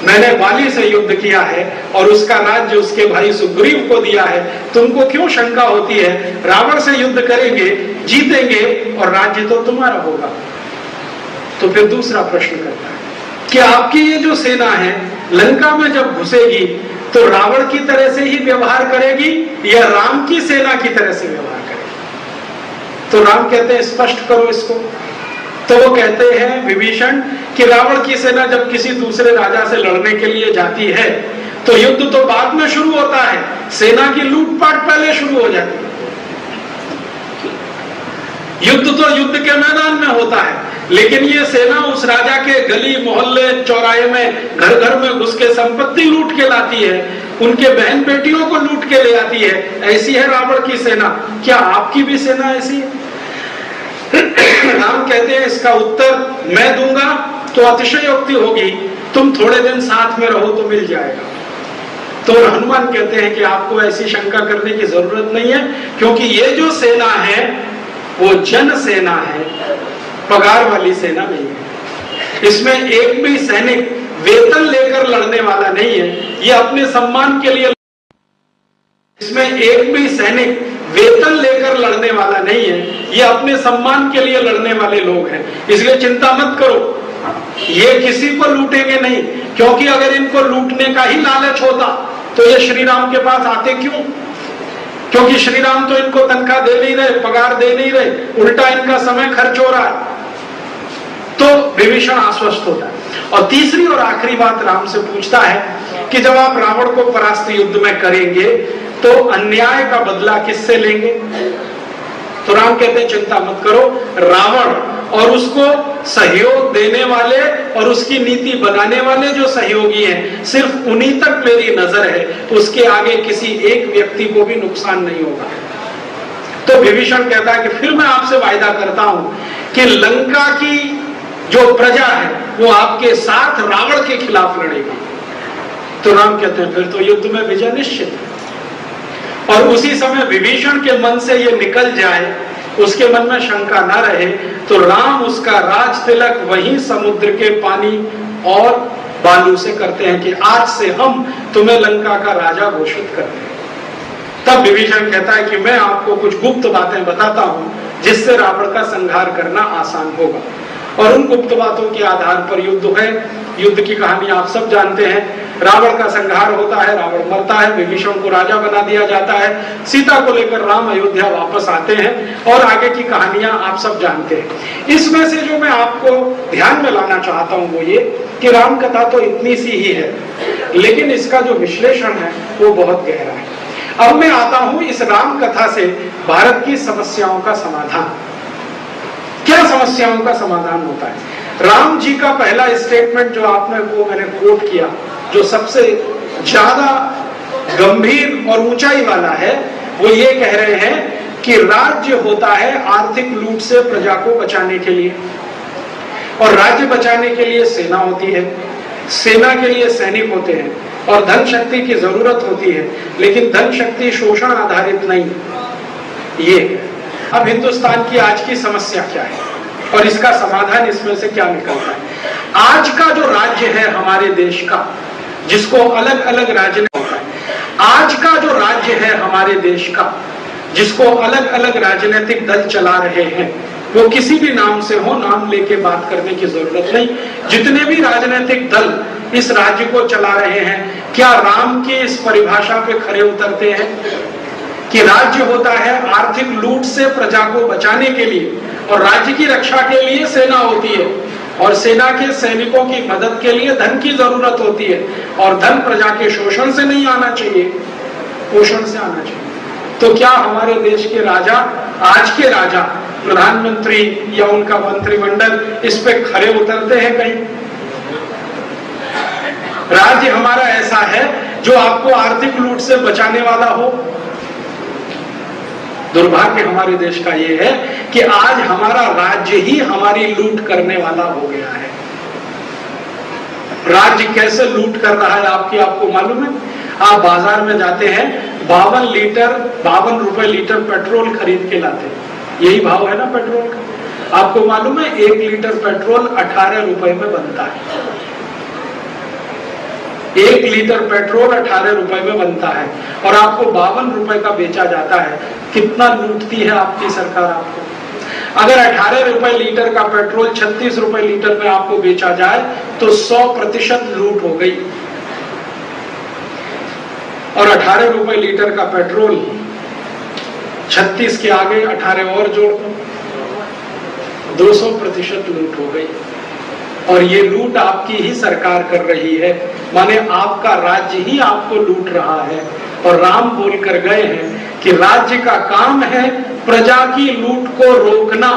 मैंने बाली से युद्ध किया है और उसका राज्य उसके भाई सुग्रीव को दिया है, तुमको क्यों शंका होती है? रावण से युद्ध करेंगे, जीतेंगे और राज्य तो तुम्हारा होगा। तो फिर दूसरा प्रश्न करता है कि आपकी ये जो सेना है लंका में जब घुसेगी तो रावण की तरह से ही व्यवहार करेगी या राम की सेना की तरह से व्यवहार करेगी? तो राम कहते हैं स्पष्ट करो इसको। तो वो कहते हैं विभीषण कि रावण की सेना जब किसी दूसरे राजा से लड़ने के लिए जाती है तो युद्ध तो बाद में शुरू होता है, सेना की लूटपाट पहले शुरू हो जाती है। युद्ध तो युद्ध के मैदान में होता है, लेकिन ये सेना उस राजा के गली मोहल्ले चौराहे में घर घर में घुस के संपत्ति लूट के लाती है, उनके बहन बेटियों को लूट के ले आती है। ऐसी है रावण की सेना। क्या आपकी भी सेना ऐसी है? राम कहते हैं इसका उत्तर मैं दूंगा तो अतिशयोक्ति होगी, तुम थोड़े दिन साथ में रहो तो मिल जाएगा। तो हनुमान कहते हैं कि आपको ऐसी शंका करने की जरूरत नहीं है, क्योंकि ये जो सेना है वो जन सेना है, पगार वाली सेना नहीं है। इसमें एक भी सैनिक वेतन लेकर लड़ने वाला नहीं है, ये अपने सम्मान के लिए, इसमें एक भी सैनिक वेतन लेकर लड़ने वाला नहीं है, ये अपने सम्मान के लिए लड़ने वाले लोग हैं। इसलिए चिंता मत करो, ये किसी को लूटेंगे नहीं, क्योंकि अगर इनको लूटने का ही लालच होता तो ये श्री राम के पास आते क्यों? क्योंकि श्री राम तो इनको तनख्वाह दे नहीं रहे, पगार दे नहीं रहे, उल्टा इनका समय खर्च हो रहा है। तो विभीषण आश्वस्त होता है। और तीसरी और आखिरी बात राम से पूछता है कि जब आप रावण को परास्त युद्ध में करेंगे तो अन्याय का बदला किससे लेंगे? तो राम कहते हैं चिंता मत करो, रावण और उसको सहयोग देने वाले और उसकी नीति बनाने वाले जो सहयोगी हैं, सिर्फ उन्हीं तक मेरी नजर है, उसके आगे किसी एक व्यक्ति को भी नुकसान नहीं होगा। तो विभीषण कहता है कि फिर मैं आपसे वायदा करता हूं कि लंका की जो प्रजा है वो आपके साथ रावण के खिलाफ लड़ेगी। तो राम कहते हैं फिर तो युद्ध में विजय निश्चित है। और उसी समय विभीषण के मन से ये निकल जाए, उसके मन में शंका ना रहे, तो राम उसका राज तिलक वहीं समुद्र के पानी और बालू से करते हैं कि आज से हम तुम्हें लंका का राजा घोषित करते हैं। तब विभीषण कहता है कि मैं आपको कुछ गुप्त बातें बताता हूं जिससे रावण का संहार करना आसान होगा। और उन गुप्त बातों के आधार पर युद्ध है। युद्ध की कहानी आप सब जानते हैं। रावण का संहार होता है, रावण मरता है, विभीषण को राजा बना दिया जाता है, सीता को लेकर राम अयोध्या वापस आते हैं और आगे की कहानियां आप सब जानते हैं। इसमें से जो मैं आपको ध्यान में लाना चाहता हूं वो ये कि राम कथा तो इतनी सी ही है, लेकिन इसका जो विश्लेषण है वो बहुत गहरा है। अब मैं आता हूं इस राम कथा से भारत की समस्याओं का समाधान। क्या समस्याओं का समाधान होता है? राम जी का पहला स्टेटमेंट जो आपने वो मैंने कोट किया, जो सबसे ज्यादा गंभीर और ऊंचाई वाला है, वो ये कह रहे हैं कि राज्य होता है आर्थिक लूट से प्रजा को बचाने के लिए, और राज्य बचाने के लिए सेना होती है, सेना के लिए सैनिक होते हैं और धन शक्ति की जरूरत होती है, लेकिन धन शक्ति शोषण आधारित नहीं। ये अब हिंदुस्तान की आज की समस्या क्या है और इसका समाधान इसमें से क्या निकलता है? आज का जो राज्य है हमारे देश का, जिसको अलग अलग राजनीति होता है, आज का जो राज्य है हमारे देश का, जिसको अलग अलग राजनीतिक दल चला रहे हैं, वो किसी भी नाम से हो, नाम लेके बात करने की जरूरत नहीं। जितने भी राजनीतिक दल इस राज्य को चला रहे हैं, क्या राम की इस परिभाषा पे खरे उतरते हैं कि राज्य होता है आर्थिक लूट से प्रजा को बचाने के लिए, और राज्य की रक्षा के लिए सेना होती है, और सेना के सैनिकों की मदद के लिए धन की जरूरत होती है, और धन प्रजा के शोषण से नहीं आना चाहिए, पोषण से आना चाहिए। तो क्या हमारे देश के राजा, आज के राजा, प्रधानमंत्री या उनका मंत्रिमंडल इस पे खरे उतरते हैं? कहीं राज्य हमारा ऐसा है जो आपको आर्थिक लूट से बचाने वाला हो? दुर्भाग्य हमारे देश का ये है कि आज हमारा राज्य ही हमारी लूट करने वाला हो गया है। राज्य कैसे लूट कर रहा है आपको मालूम है? आप बाजार में जाते हैं, 52 रुपए लीटर पेट्रोल खरीद के लाते हैं। यही भाव है ना पेट्रोल का। आपको मालूम है 1 लीटर पेट्रोल 18 रुपए में बनता है। 1 लीटर पेट्रोल 18 रुपए में बनता है और आपको 52 रुपए का बेचा जाता है। कितना लूटती है आपकी सरकार आपको। अगर 18 रुपए लीटर का पेट्रोल 36 रुपए लीटर में आपको बेचा जाए तो 100% लूट हो गई। और 18 रुपए लीटर का पेट्रोल 36 के आगे 18 और जोड़ दो, 200% लूट हो गई। और ये लूट आपकी ही सरकार कर रही है, माने आपका राज्य ही आपको लूट रहा है। और राम बोल कर गए हैं कि राज्य का काम है प्रजा की लूट को रोकना,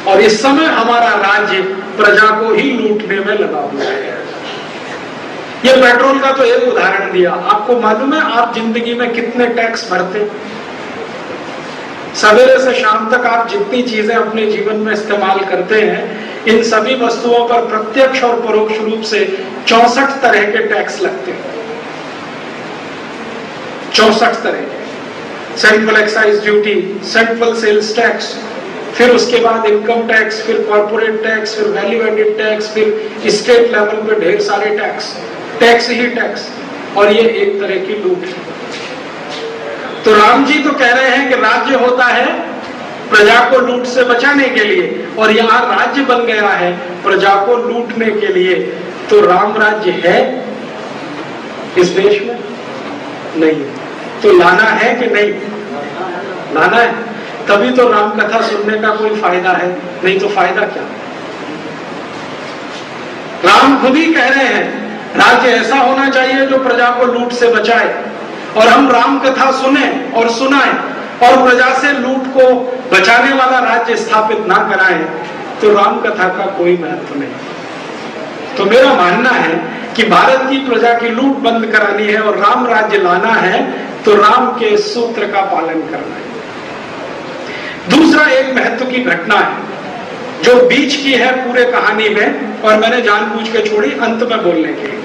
और इस समय हमारा राज्य प्रजा को ही लूटने में लगा हुआ है। ये पेट्रोल का तो एक उदाहरण दिया। आपको मालूम है आप जिंदगी में कितने टैक्स भरते? सवेरे से शाम तक आप जितनी चीजें अपने जीवन में इस्तेमाल करते हैं, इन सभी वस्तुओं पर प्रत्यक्ष और परोक्ष रूप से 64 तरह के टैक्स लगते हैं। 64 तरह के। Central excise duty, central sales tax, फिर उसके बाद इनकम टैक्स, फिर कॉर्पोरेट टैक्स, फिर वैल्यू एडेड टैक्स, फिर स्टेट लेवल पे ढेर सारे टैक्स, टैक्स ही टैक्स। और ये एक तरह की लूट है। तो राम जी तो कह रहे हैं कि राज्य होता है प्रजा को लूट से बचाने के लिए, और यहाँ राज्य बन गया है प्रजा को लूटने के लिए। तो राम राज्य है इस देश में? नहीं। तो लाना है कि नहीं? लाना है। तभी तो राम कथा सुनने का कोई फायदा है, नहीं तो फायदा क्या? राम खुद ही कह रहे हैं राज्य ऐसा होना चाहिए जो प्रजा को लूट से बचाए, और हम राम कथा सुने और सुनाएं और प्रजा से लूट को बचाने वाला राज्य स्थापित ना कराएं, तो राम कथा का कोई महत्व नहीं। तो मेरा मानना है कि भारत की प्रजा की लूट बंद करानी है और राम राज्य लाना है, तो राम के सूत्र का पालन करना है। दूसरा एक महत्व की घटना है जो बीच की है पूरे कहानी में, और मैंने जानबूझ के छोड़ी अंत में बोलने के लिए।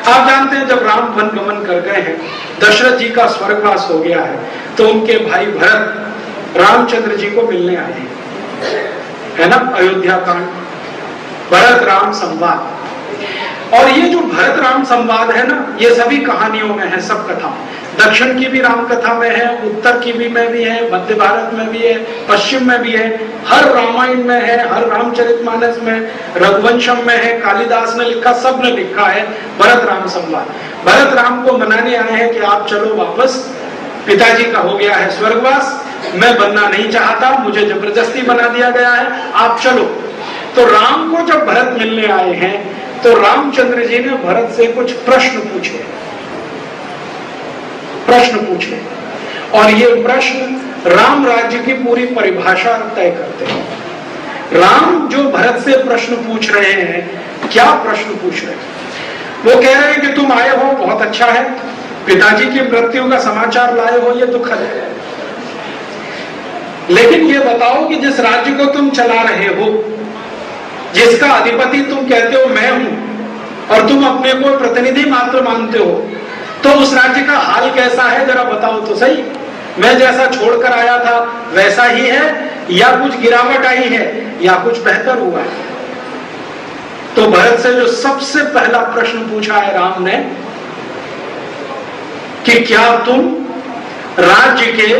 आप जानते हैं जब राम वन गमन कर गए हैं, दशरथ जी का स्वर्गवास हो गया है, तो उनके भाई भरत रामचंद्र जी को मिलने आए हैं, है ना? अयोध्या कांड, भरत राम संवाद। और ये जो भरत राम संवाद है ना, ये सभी कहानियों में है, सब कथा। दक्षिण की भी राम कथा में है, उत्तर की भी में भी है, मध्य भारत में भी है, पश्चिम में भी है, हर रामायण में है, हर रामचरितमानस में, रघुवंशम में है, कालिदास ने लिखा, सब ने लिखा है भरत राम संवाद। भरत राम को मनाने आए हैं कि आप चलो वापस, पिताजी का हो गया है स्वर्गवास, मैं बनना नहीं चाहता, मुझे जबरदस्ती बना दिया गया है, आप चलो। तो राम को जब भरत मिलने आए हैं तो रामचंद्र जी ने भरत से कुछ प्रश्न पूछे, और ये प्रश्न राम राज्य की पूरी परिभाषा तय करते हैं। राम जो भरत से प्रश्न पूछ रहे हैं, क्या प्रश्न पूछ रहे हैं? वो कह रहे हैं कि तुम आए हो, बहुत अच्छा है, पिताजी की मृत्यु का समाचार लाए हो, ये दुखद है, लेकिन ये बताओ कि जिस राज्य को तुम चला रहे हो, जिसका अधिपति तुम कहते हो मैं हूं, और तुम अपने को प्रतिनिधि मात्र मानते हो, तो उस राज्य का हाल कैसा है जरा बताओ तो सही। मैं जैसा छोड़कर आया था वैसा ही है, या कुछ गिरावट आई है, या कुछ बेहतर हुआ है? तो भरत से जो सबसे पहला प्रश्न पूछा है राम ने कि क्या तुम राज्य के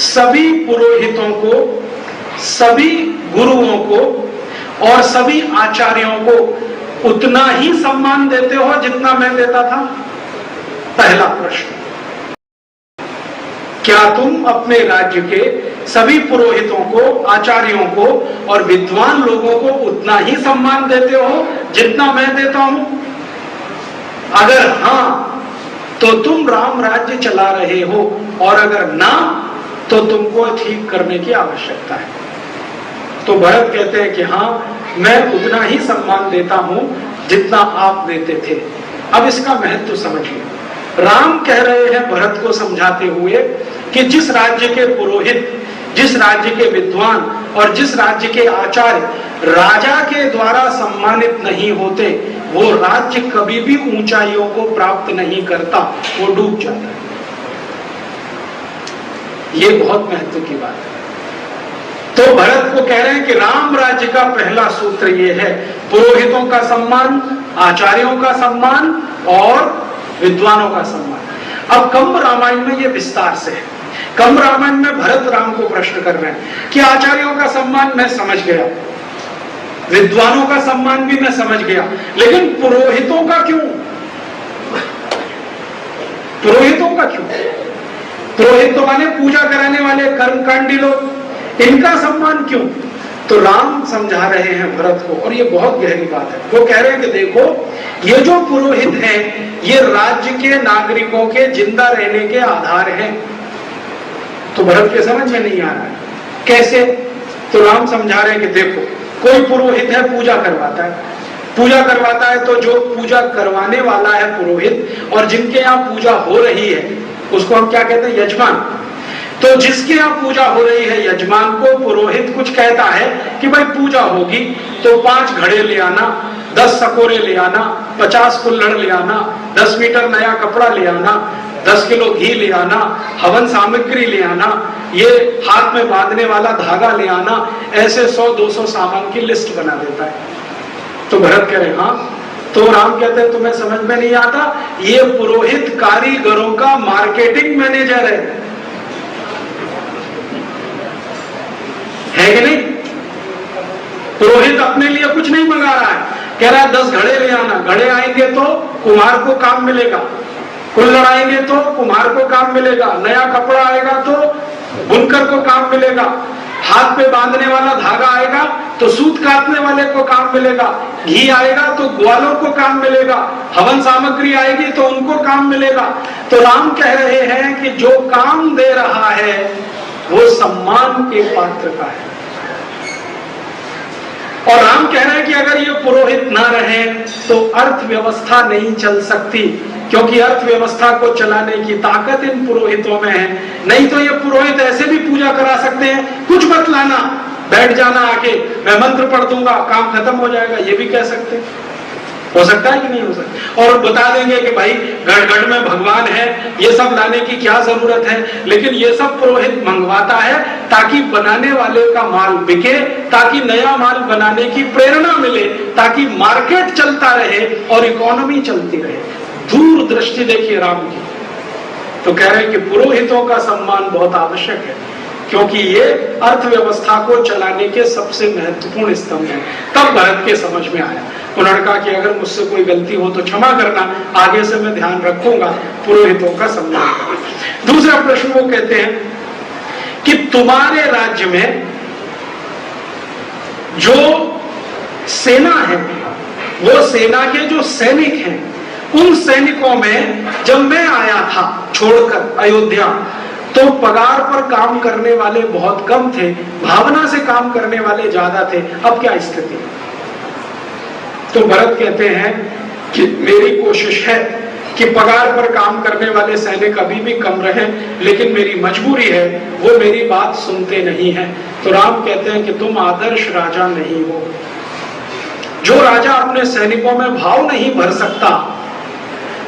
सभी पुरोहितों को, सभी गुरुओं को और सभी आचार्यों को उतना ही सम्मान देते हो जितना मैं देता था? पहला प्रश्न। क्या तुम अपने राज्य के सभी पुरोहितों को, आचार्यों को और विद्वान लोगों को उतना ही सम्मान देते हो जितना मैं देता हूं? अगर हां तो तुम राम राज्य चला रहे हो, और अगर ना तो तुमको ठीक करने की आवश्यकता है। तो भरत कहते हैं कि हाँ, मैं उतना ही सम्मान देता हूं जितना आप देते थे। अब इसका महत्व समझिए। राम कह रहे हैं भरत को समझाते हुए कि जिस राज्य के पुरोहित, जिस राज्य के विद्वान और जिस राज्य के आचार्य राजा के द्वारा सम्मानित नहीं होते, वो राज्य कभी भी ऊंचाइयों को प्राप्त नहीं करता, वो डूब जाता है। ये बहुत महत्व की बात है। तो भरत को कह रहे हैं कि राम राज्य का पहला सूत्र ये है, पुरोहितों का सम्मान, आचार्यों का सम्मान और विद्वानों का सम्मान। अब कंब रामायण में ये विस्तार से है। कंब रामायण में भरत राम को प्रश्न कर रहे हैं कि आचार्यों का सम्मान मैं समझ गया, विद्वानों का सम्मान भी मैं समझ गया, लेकिन पुरोहितों का क्यों? पुरोहितों का क्यों? पुरोहित तो माने पूजा कराने वाले कर्मकांडी लोग, इनका सम्मान क्यों? तो राम समझा रहे हैं भरत को, और ये बहुत गहरी बात है। वो कह रहे हैं कि देखो, ये जो पुरोहित हैं, ये राज्य के नागरिकों के जिंदा रहने के आधार हैं। तो भरत के समझ में नहीं आ रहा है कैसे? तो राम समझा रहे हैं कि देखो, कोई पुरोहित है, पूजा करवाता है, पूजा करवाता है, तो जो पूजा करवाने वाला है पुरोहित, और जिनके यहाँ पूजा हो रही है उसको हम क्या कहते हैं? यजमान। तो जिसके यहाँ पूजा हो रही है, यजमान को पुरोहित कुछ कहता है कि भाई पूजा होगी तो 5 घड़े ले आना, 10 सकोरे ले आना, 50 कुल्हड़ ले आना, 10 मीटर नया कपड़ा ले आना, 10 किलो घी ले आना, हवन सामग्री ले आना, ये हाथ में बांधने वाला धागा ले आना, ऐसे 100-200 सामान की लिस्ट बना देता है। तो भरत कह रहे हाँ। तो राम कहते हैं तुम्हें समझ में नहीं आता, ये पुरोहित कारीगरों का मार्केटिंग मैनेजर है कि नहीं? पुरोहित अपने लिए कुछ नहीं मंगा रहा है, कह रहा है 10 घड़े ले आना, घड़े आएंगे तो कुम्हार को काम मिलेगा, कुल्हड़ आएंगे तो कुम्हार को काम मिलेगा, नया कपड़ा आएगा तो बुनकर को काम मिलेगा, हाथ पे बांधने वाला धागा आएगा तो सूत काटने वाले को काम मिलेगा, घी आएगा तो ग्वालों को काम मिलेगा, हवन सामग्री आएगी तो उनको काम मिलेगा। तो राम कह रहे हैं कि जो काम दे रहा है वो सम्मान के पात्र का है। और राम कह रहे हैं कि अगर ये पुरोहित ना रहे तो अर्थव्यवस्था नहीं चल सकती, क्योंकि अर्थव्यवस्था को चलाने की ताकत इन पुरोहितों में है। नहीं तो ये पुरोहित ऐसे भी पूजा करा सकते हैं, कुछ मत लाना, बैठ जाना आके, मैं मंत्र पढ़ दूंगा, काम खत्म हो जाएगा, ये भी कह सकते हैं। हो सकता है कि नहीं हो सकता? और बता देंगे कि भाई गढ़ में भगवान है, ये सब लाने की क्या जरूरत है। लेकिन ये सब पुरोहित मंगवाता है ताकि बनाने वाले का माल बिके, ताकि नया माल बनाने की प्रेरणा मिले, ताकि मार्केट चलता रहे और इकोनॉमी चलती रहे। दूर दृष्टि देखिए राम की। तो कह रहे हैं कि पुरोहितों का सम्मान बहुत आवश्यक है, क्योंकि ये अर्थव्यवस्था को चलाने के सबसे महत्वपूर्ण स्तंभ हैं। तब भरत के समझ में आया। उन्होंने कहा कि अगर मुझसे कोई गलती हो तो क्षमा करना, आगे से मैं ध्यान रखूंगा पुरोहितों का सम्मान करना। दूसरा प्रश्न वो कहते हैं कि तुम्हारे राज्य में जो सेना है, वो सेना के जो सैनिक हैं, उन सैनिकों में जब मैं आया था छोड़कर अयोध्या, तो पगार पर काम करने वाले बहुत कम थे, भावना से काम करने वाले ज्यादा थे। अब क्या स्थिति? तो भरत कहते हैं कि मेरी कोशिश है कि पगार पर काम करने वाले सैनिक अभी भी कम रहे, लेकिन मेरी मजबूरी है, वो मेरी बात सुनते नहीं है। तो राम कहते हैं कि तुम आदर्श राजा नहीं हो। जो राजा अपने सैनिकों में भाव नहीं भर सकता,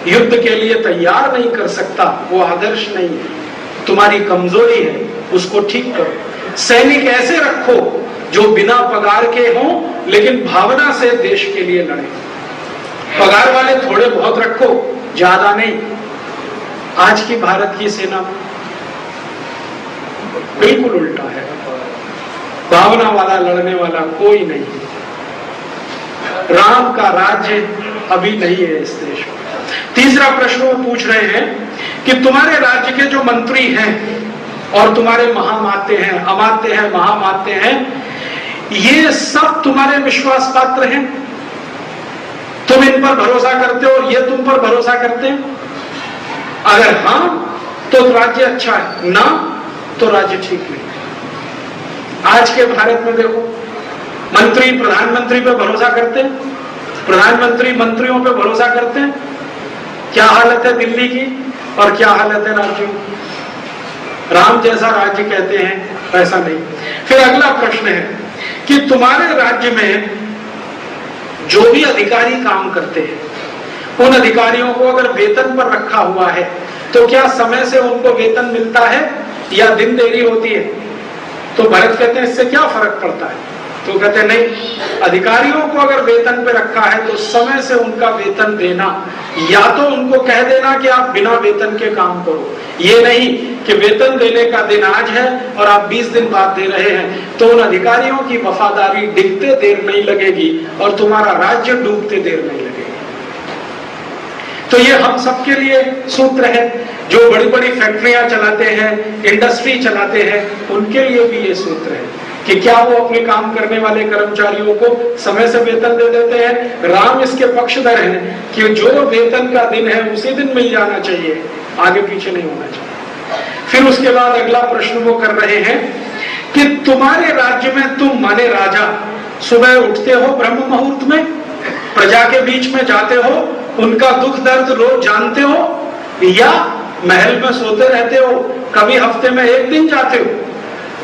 युद्ध के लिए तैयार नहीं कर सकता, वो आदर्श नहीं है। तुम्हारी कमजोरी है, उसको ठीक करो। सैनिक ऐसे रखो जो बिना पगार के हों, लेकिन भावना से देश के लिए लड़े। पगार वाले थोड़े बहुत रखो, ज्यादा नहीं। आज की भारत की सेना बिल्कुल उल्टा है, भावना वाला लड़ने वाला कोई नहीं। राम का राज्य अभी नहीं है इस देश में। तीसरा प्रश्न वो पूछ रहे हैं कि तुम्हारे राज्य के जो मंत्री हैं और तुम्हारे महामात्य हैं, अमात्य हैं, महामात्य हैं, ये सब तुम्हारे विश्वास पात्र हैं? तुम इन पर भरोसा करते हो और ये तुम पर भरोसा करते हैं? अगर हाँ तो राज्य अच्छा है, ना तो राज्य ठीक नहीं। आज के भारत में देखो, मंत्री प्रधानमंत्री पे भरोसा करते हैं, प्रधानमंत्री मंत्रियों पे भरोसा करते हैं। क्या हालत है दिल्ली की और क्या हालत है राज्यों की? राम जैसा राज्य कहते हैं, ऐसा नहीं। फिर अगला प्रश्न है कि तुम्हारे राज्य में जो भी अधिकारी काम करते हैं, उन अधिकारियों को अगर वेतन पर रखा हुआ है तो क्या समय से उनको वेतन मिलता है या दिन देरी होती है? तो भरत कहते हैं इससे क्या फर्क पड़ता है? तो कहते हैं नहीं, अधिकारियों को अगर वेतन पे रखा है तो समय से उनका वेतन देना, या तो उनको कह देना कि आप बिना वेतन के काम करो, ये नहीं कि वेतन देने का दिन आज है और आप 20 दिन बाद दे रहे हैं, तो उन अधिकारियों की वफादारी डिगते देर नहीं लगेगी और तुम्हारा राज्य डूबते देर नहीं लगेगी। तो ये हम सबके लिए सूत्र है। जो बड़ी बड़ी फैक्ट्रियां चलाते हैं, इंडस्ट्री चलाते हैं, उनके लिए भी ये सूत्र है कि क्या वो अपने काम करने वाले कर्मचारियों को समय से वेतन दे देते हैं। राम इसके पक्षधर हैं कि जो वेतन का दिन है उसी दिन मिल जाना चाहिए, आगे पीछे नहीं होना चाहिए। फिर उसके बाद अगला प्रश्न वो कर रहे हैं कि तुम्हारे राज्य में तुम माने राजा सुबह उठते हो ब्रह्म मुहूर्त में, प्रजा के बीच में जाते हो, उनका दुख दर्द रोज जानते हो, या महल में सोते रहते हो, कभी हफ्ते में एक दिन जाते हो?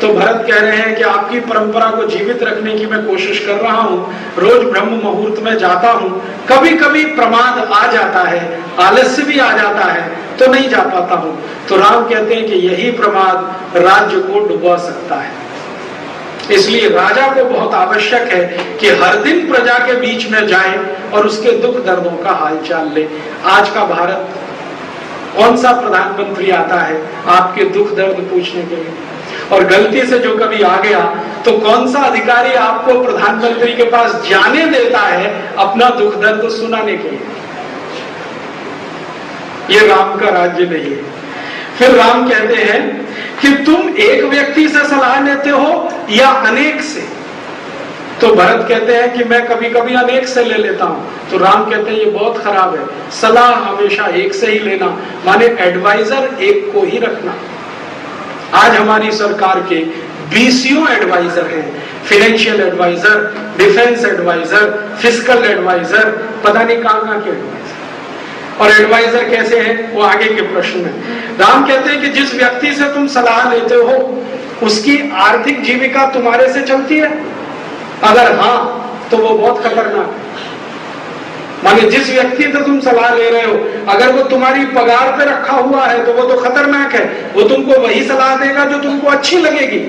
तो भरत कह रहे हैं कि आपकी परंपरा को जीवित रखने की मैं कोशिश कर रहा हूं, रोज ब्रह्म मुहूर्त में जाता हूं, कभी कभी प्रमाद आ जाता है, आलस्य भी आ जाता है तो नहीं जा पाता हूं। तो राम कहते हैं कि यही प्रमाद राज्य को डुबा सकता है। इसलिए राजा को बहुत आवश्यक है कि हर दिन प्रजा के बीच में जाए और उसके दुख दर्दों का हालचाल ले। आज का भारत, कौन सा प्रधानमंत्री आता है आपके दुख दर्द पूछने के लिए? और गलती से जो कभी आ गया तो कौन सा अधिकारी आपको प्रधानमंत्री के पास जाने देता है अपना दुख दर्द सुनाने के लिए? ये राम का राज्य नहीं है। फिर राम कहते हैं कि तुम एक व्यक्ति से सलाह लेते हो या अनेक से? तो भरत कहते हैं कि मैं कभी कभी अनेक से ले लेता हूं। तो राम कहते हैं ये बहुत खराब है, सलाह हमेशा एक से ही लेना, माने एडवाइजर एक को ही रखना। आज हमारी सरकार के 20 एडवाइजर हैं, financial adviser, defence adviser, fiscal adviser, पता नहीं कहां के एडवाइजर। और एडवाइजर कैसे हैं वो आगे के प्रश्न में। राम कहते हैं कि जिस व्यक्ति से तुम सलाह लेते हो उसकी आर्थिक जीविका तुम्हारे से चलती है? अगर हाँ तो वो बहुत खतरनाक है। माने जिस व्यक्ति से तुम सलाह ले रहे हो अगर वो तुम्हारी पगार पे रखा हुआ है तो वो तो खतरनाक है, वो तुमको वही सलाह देगा जो तुमको अच्छी लगेगी।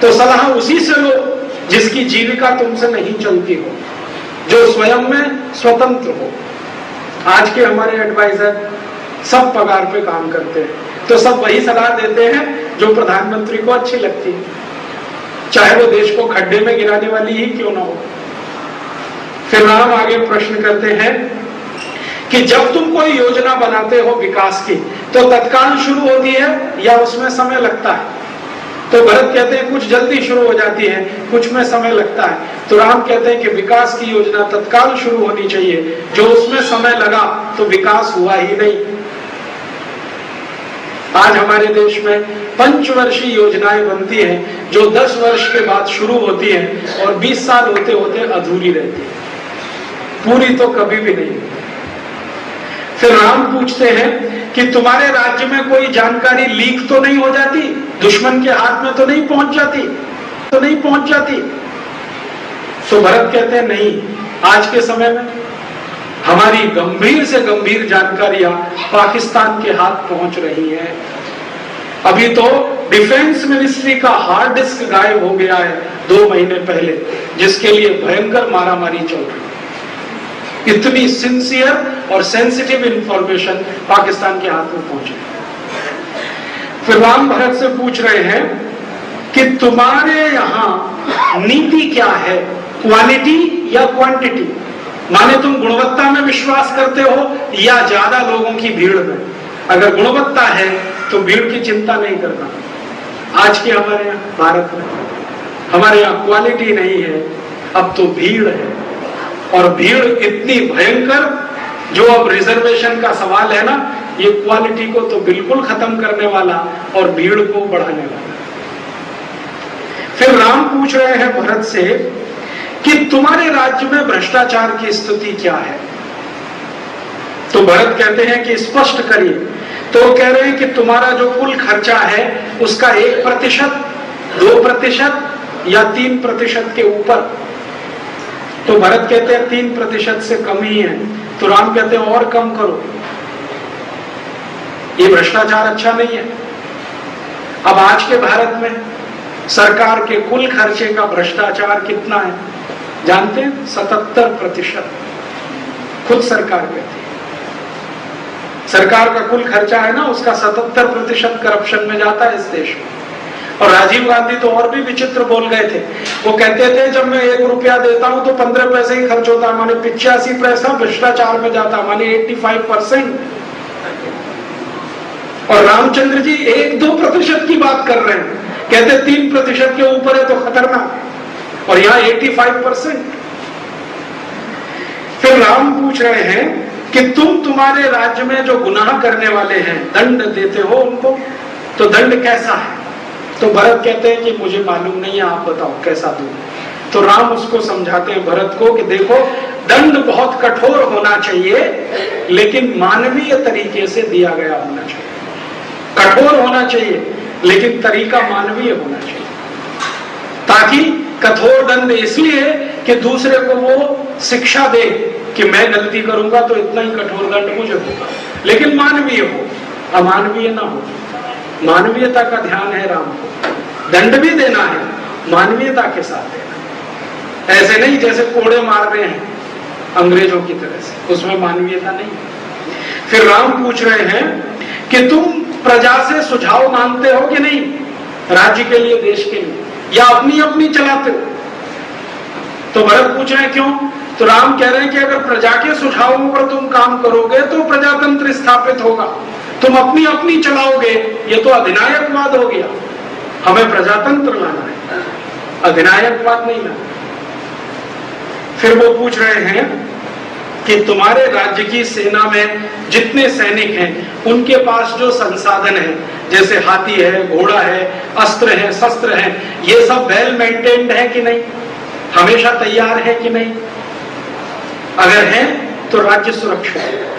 तो सलाह उसी से लो जिसकी जीविका तुमसे नहीं चलती हो, जो स्वयं में स्वतंत्र हो। आज के हमारे एडवाइजर सब पगार पे काम करते हैं, तो सब वही सलाह देते हैं जो प्रधानमंत्री को अच्छी लगती है, चाहे वो देश को खड्डे में गिराने वाली ही क्यों ना हो। फिर राम आगे प्रश्न करते हैं कि जब तुम कोई योजना बनाते हो विकास की तो तत्काल शुरू होती है या उसमें समय लगता है? तो भरत कहते हैं कुछ जल्दी शुरू हो जाती है, कुछ में समय लगता है। तो राम कहते हैं कि विकास की योजना तत्काल शुरू होनी चाहिए, जो उसमें समय लगा तो विकास हुआ ही नहीं। आज हमारे देश में पंचवर्षीय योजनाएं बनती हैं जो 10 वर्ष के बाद शुरू होती हैं और 20 साल होते होते अधूरी रहती है, पूरी तो कभी भी नहीं। फिर राम पूछते हैं कि तुम्हारे राज्य में कोई जानकारी लीक तो नहीं हो जाती, दुश्मन के हाथ में तो नहीं पहुंच जाती? तो भरत कहते हैं नहीं, आज के समय में हमारी गंभीर से गंभीर जानकारियां पाकिस्तान के हाथ पहुंच रही हैं। अभी तो डिफेंस मिनिस्ट्री का हार्ड डिस्क गायब हो गया है 2 महीने पहले, जिसके लिए भयंकर मारामारी चल रही है। इतनी सिंसियर और सेंसिटिव इंफॉर्मेशन पाकिस्तान के हाथ में पहुंचे। फिर राम भरत से पूछ रहे हैं कि तुम्हारे यहां नीति क्या है, क्वालिटी या क्वांटिटी? माने तुम गुणवत्ता में विश्वास करते हो या ज्यादा लोगों की भीड़ में? अगर गुणवत्ता है तो भीड़ की चिंता नहीं करना। आज के हमारे यहाँ भारत में हमारे यहाँ क्वालिटी नहीं है, अब तो भीड़ है, और भीड़ इतनी भयंकर, जो अब रिजर्वेशन का सवाल है ना, ये क्वालिटी को तो बिल्कुल खत्म करने वाला और भीड़ को बढ़ाने वाला। फिर राम पूछ रहे हैं भरत से कि तुम्हारे राज्य में भ्रष्टाचार की स्थिति क्या है? तो भरत कहते हैं कि स्पष्ट करिए। तो कह रहे हैं कि तुम्हारा जो कुल खर्चा है उसका 1%, 2%, या 3% के ऊपर। तो भरत कहते हैं 3% से कम ही है, तो राम कहते हैं और कम करो, ये भ्रष्टाचार अच्छा नहीं है। अब आज के भारत में सरकार के कुल खर्चे का भ्रष्टाचार कितना है जानते हैं? 77%। खुद सरकार कहती है सरकार का कुल खर्चा है ना, उसका 77% करप्शन में जाता है इस देश में। और राजीव गांधी तो और भी विचित्र बोल गए थे, वो कहते थे जब मैं 1 रुपया देता हूं तो 15 पैसे ही खर्च होता है, माने 85 पैसा भ्रष्टाचार में जाता, माने 85%। और रामचंद्र जी 1-2% की बात कर रहे हैं, कहते 3% के ऊपर है तो खतरनाक है, और यहाँ 85%। फिर राम पूछ रहे हैं कि तुम्हारे राज्य में जो गुनाह करने वाले हैं दंड देते हो उनको, तो दंड कैसा है? तो भरत कहते हैं कि मुझे मालूम नहीं है, आप बताओ कैसा दूं। तो राम उसको समझाते हैं भरत को कि देखो दंड बहुत कठोर होना चाहिए, लेकिन मानवीय तरीके से दिया गया होना चाहिए। कठोर होना चाहिए लेकिन तरीका मानवीय होना चाहिए, ताकि कठोर दंड इसलिए कि दूसरे को वो शिक्षा दे कि मैं गलती करूंगा तो इतना ही कठोर दंड मुझे होगा, लेकिन मानवीय हो, अमानवीय ना हो। मानवीयता का ध्यान है राम को, दंड भी देना है मानवीयता के साथ देना, ऐसे नहीं जैसे कोड़े मार रहे हैं अंग्रेजों की तरह से, उसमें मानवीयता नहीं। फिर राम पूछ रहे हैं कि तुम प्रजा से सुझाव मांगते हो कि नहीं, राज्य के लिए, देश के लिए, या अपनी अपनी चलाते हो? तो भरत पूछ रहे हैं क्यों? तो राम कह रहे हैं कि अगर प्रजा के सुझावों पर तुम काम करोगे तो प्रजातंत्र स्थापित होगा, तुम अपनी अपनी चलाओगे ये तो अधिनायकवाद हो गया। हमें प्रजातंत्र लाना है, अधिनायकवाद नहीं लाना। फिर वो पूछ रहे हैं कि तुम्हारे राज्य की सेना में जितने सैनिक हैं उनके पास जो संसाधन है, जैसे हाथी है, घोड़ा है, अस्त्र है, शस्त्र है, ये सब वेल मेंटेन्ड है कि नहीं, हमेशा तैयार है कि नहीं? अगर है तो राज्य सुरक्षित है।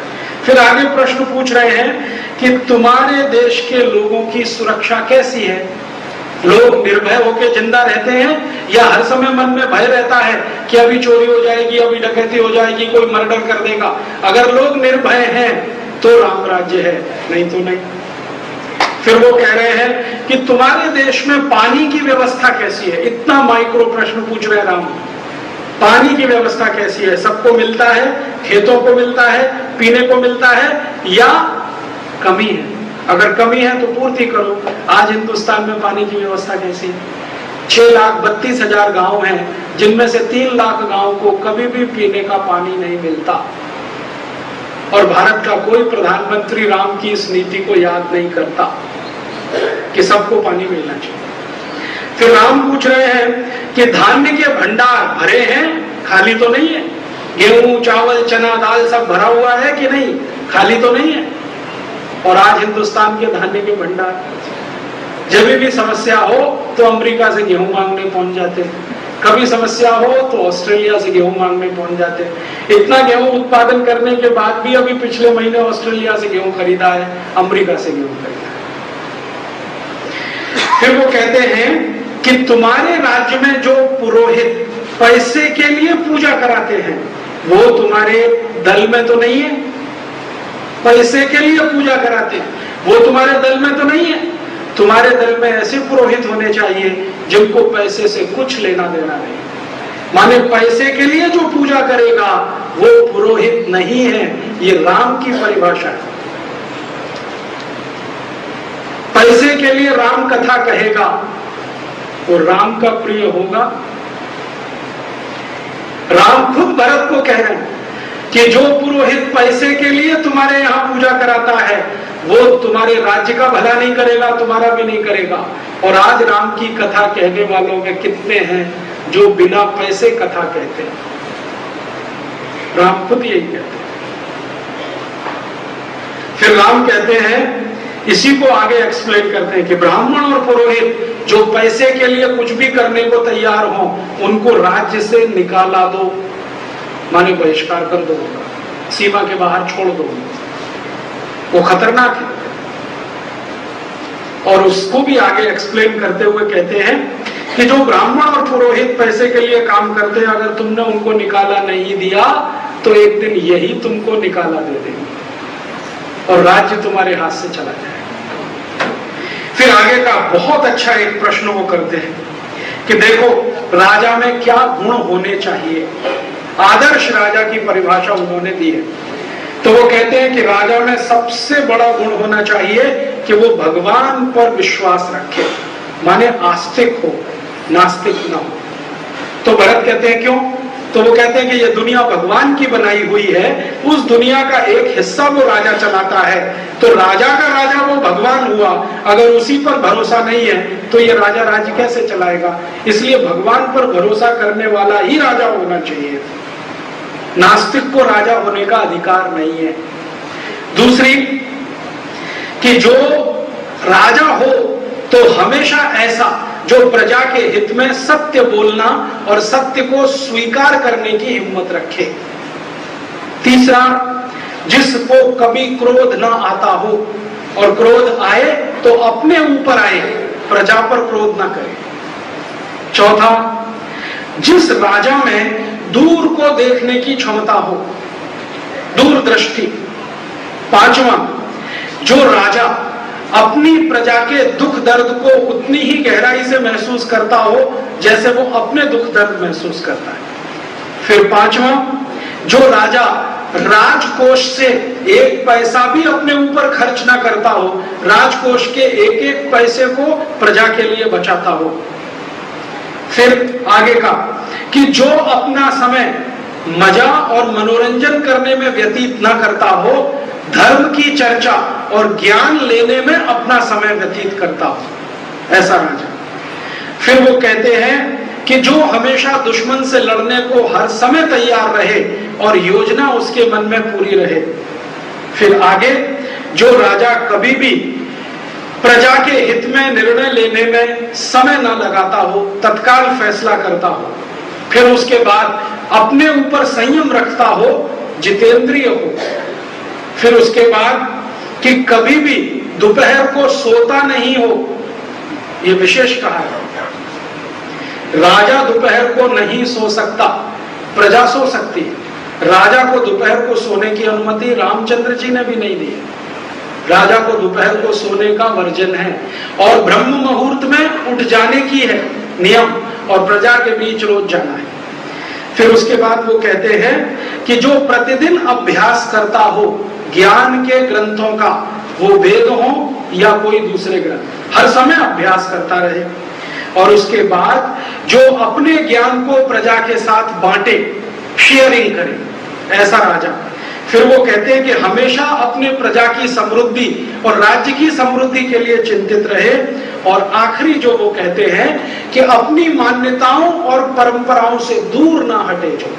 फिर आगे प्रश्न पूछ रहे हैं कि तुम्हारे देश के लोगों की सुरक्षा कैसी है? लोग निर्भय होकर जिंदा रहते हैं या हर समय मन में भय रहता है कि अभी चोरी हो जाएगी, अभी डकैती हो जाएगी, कोई मर्डर कर देगा? अगर लोग निर्भय हैं तो राम राज्य है, नहीं तो नहीं। फिर वो कह रहे हैं कि तुम्हारे देश में पानी की व्यवस्था कैसी है? इतना माइक्रो प्रश्न पूछ रहे राम। पानी की व्यवस्था कैसी है? सबको मिलता है, खेतों को मिलता है, पीने को मिलता है, या कमी है? अगर कमी है तो पूर्ति करो। आज हिंदुस्तान में पानी की व्यवस्था कैसी है? 6,32,000 गांव हैं, जिनमें से 3 लाख गांव को कभी भी पीने का पानी नहीं मिलता, और भारत का कोई प्रधानमंत्री राम की इस नीति को याद नहीं करता कि सबको पानी मिलना चाहिए। फिर राम पूछ रहे हैं कि धान्य के भंडार भरे हैं, खाली तो नहीं है? गेहूं, चावल, चना, दाल सब भरा हुआ है कि नहीं? खाली तो नहीं है? और आज हिंदुस्तान के धान्य के भंडार, जब भी समस्या हो तो अमेरिका से गेहूं मांगने पहुंच जाते हैं, कभी समस्या हो तो ऑस्ट्रेलिया से गेहूं मांगने पहुंच जाते हैं। इतना गेहूं उत्पादन करने के बाद भी अभी पिछले महीने ऑस्ट्रेलिया से गेहूं खरीदा है, अमेरिका से गेहूं खरीदा है। फिर वो कहते हैं कि तुम्हारे राज्य में जो पुरोहित पैसे के लिए पूजा कराते हैं वो तुम्हारे दल में तो नहीं है? पैसे के लिए पूजा कराते हैं वो तुम्हारे दल में तो नहीं है? तुम्हारे दल में ऐसे पुरोहित होने चाहिए जिनको पैसे से कुछ लेना देना नहीं, माने पैसे के लिए जो पूजा करेगा वो पुरोहित नहीं है। ये राम की परिभाषा है। पैसे के लिए राम कथा कहेगा वो राम का प्रिय होगा? राम खुद भरत को कह रहे हैं कि जो पुरोहित पैसे के लिए तुम्हारे यहाँ पूजा कराता है वो तुम्हारे राज्य का भला नहीं करेगा, तुम्हारा भी नहीं करेगा। और आज राम की कथा कहने वालों में कितने हैं जो बिना पैसे कथा कहते हैं? राम खुद यही कहते हैं। फिर राम कहते हैं, इसी को आगे एक्सप्लेन करते हैं कि ब्राह्मण और पुरोहित जो पैसे के लिए कुछ भी करने को तैयार हो उनको राज्य से निकाला दो, माने बहिष्कार कर दो, सीमा के बाहर छोड़ दो, वो खतरनाक है। और उसको भी आगे एक्सप्लेन करते हुए कहते हैं कि जो ब्राह्मण और पुरोहित पैसे के लिए काम करते हैं, अगर तुमने उनको निकाला नहीं दिया तो एक दिन यही तुमको निकाला दे देंगे और राज्य तुम्हारे हाथ से चला जाएगा। फिर आगे का बहुत अच्छा एक प्रश्न वो करते हैं कि देखो राजा में क्या गुण होने चाहिए। आदर्श राजा की परिभाषा उन्होंने दी है। तो वो कहते हैं कि राजा में सबसे बड़ा गुण होना चाहिए कि वो भगवान पर विश्वास रखे, माने आस्तिक हो, नास्तिक ना हो। तो भरत कहते हैं क्यों? तो वो कहते हैं कि ये दुनिया भगवान की बनाई हुई है, उस दुनिया का एक हिस्सा वो राजा चलाता है, तो राजा का राजा वो भगवान हुआ। अगर उसी पर भरोसा नहीं है तो ये राजा राज्य कैसे चलाएगा? इसलिए भगवान पर भरोसा करने वाला ही राजा होना चाहिए, नास्तिक को राजा होने का अधिकार नहीं है। दूसरी कि जो राजा हो तो हमेशा ऐसा जो प्रजा के हित में सत्य बोलना और सत्य को स्वीकार करने की हिम्मत रखे। तीसरा, जिसको कभी क्रोध ना आता हो, और क्रोध आए तो अपने ऊपर आए, प्रजा पर क्रोध ना करे। चौथा, जिस राजा में दूर को देखने की क्षमता हो, दूरदृष्टि। पांचवा, जो राजा अपनी प्रजा के दुख दर्द को उतनी ही गहराई से महसूस करता हो जैसे वो अपने दुख दर्द महसूस करता है। फिर पांचवा, जो राजा राजकोष से एक पैसा भी अपने ऊपर खर्च ना करता हो, राजकोष के एक एक पैसे को प्रजा के लिए बचाता हो। फिर आगे का कि जो अपना समय मजा और मनोरंजन करने में व्यतीत ना करता हो, धर्म की चर्चा और ज्ञान लेने में अपना समय व्यतीत करता हो, ऐसा राजा। फिर वो कहते हैं कि जो हमेशा दुश्मन से लड़ने को हर समय तैयार रहे और योजना उसके मन में पूरी रहे। फिर आगे, जो राजा कभी भी प्रजा के हित में निर्णय लेने में समय ना लगाता हो, तत्काल फैसला करता हो। फिर उसके बाद अपने ऊपर संयम रखता हो, जितेंद्रिय हो। फिर उसके बाद कि कभी भी दोपहर को सोता नहीं हो, ये विशेष कहा है। राजा दोपहर को नहीं सो सकता, प्रजा सो सकती है। राजा को दोपहर को सोने की अनुमति रामचंद्र जी ने भी नहीं दी है। राजा को दोपहर को सोने का वर्जन है और ब्रह्म मुहूर्त में उठ जाने की है नियम, और प्रजा के बीच रोज जाना है। फिर उसके बाद वो कहते हैं कि जो प्रतिदिन अभ्यास करता हो ज्ञान के ग्रंथों का, वो वेद हो या कोई दूसरे ग्रंथ, हर समय अभ्यास करता रहे। और उसके बाद जो अपने ज्ञान को प्रजा के साथ बांटे, शेयरिंग करे, ऐसा राजा। फिर वो कहते हैं कि हमेशा अपने प्रजा की समृद्धि और राज्य की समृद्धि के लिए चिंतित रहे। और आखिरी जो वो कहते हैं कि अपनी मान्यताओं और परंपराओं से दूर ना हटे, जो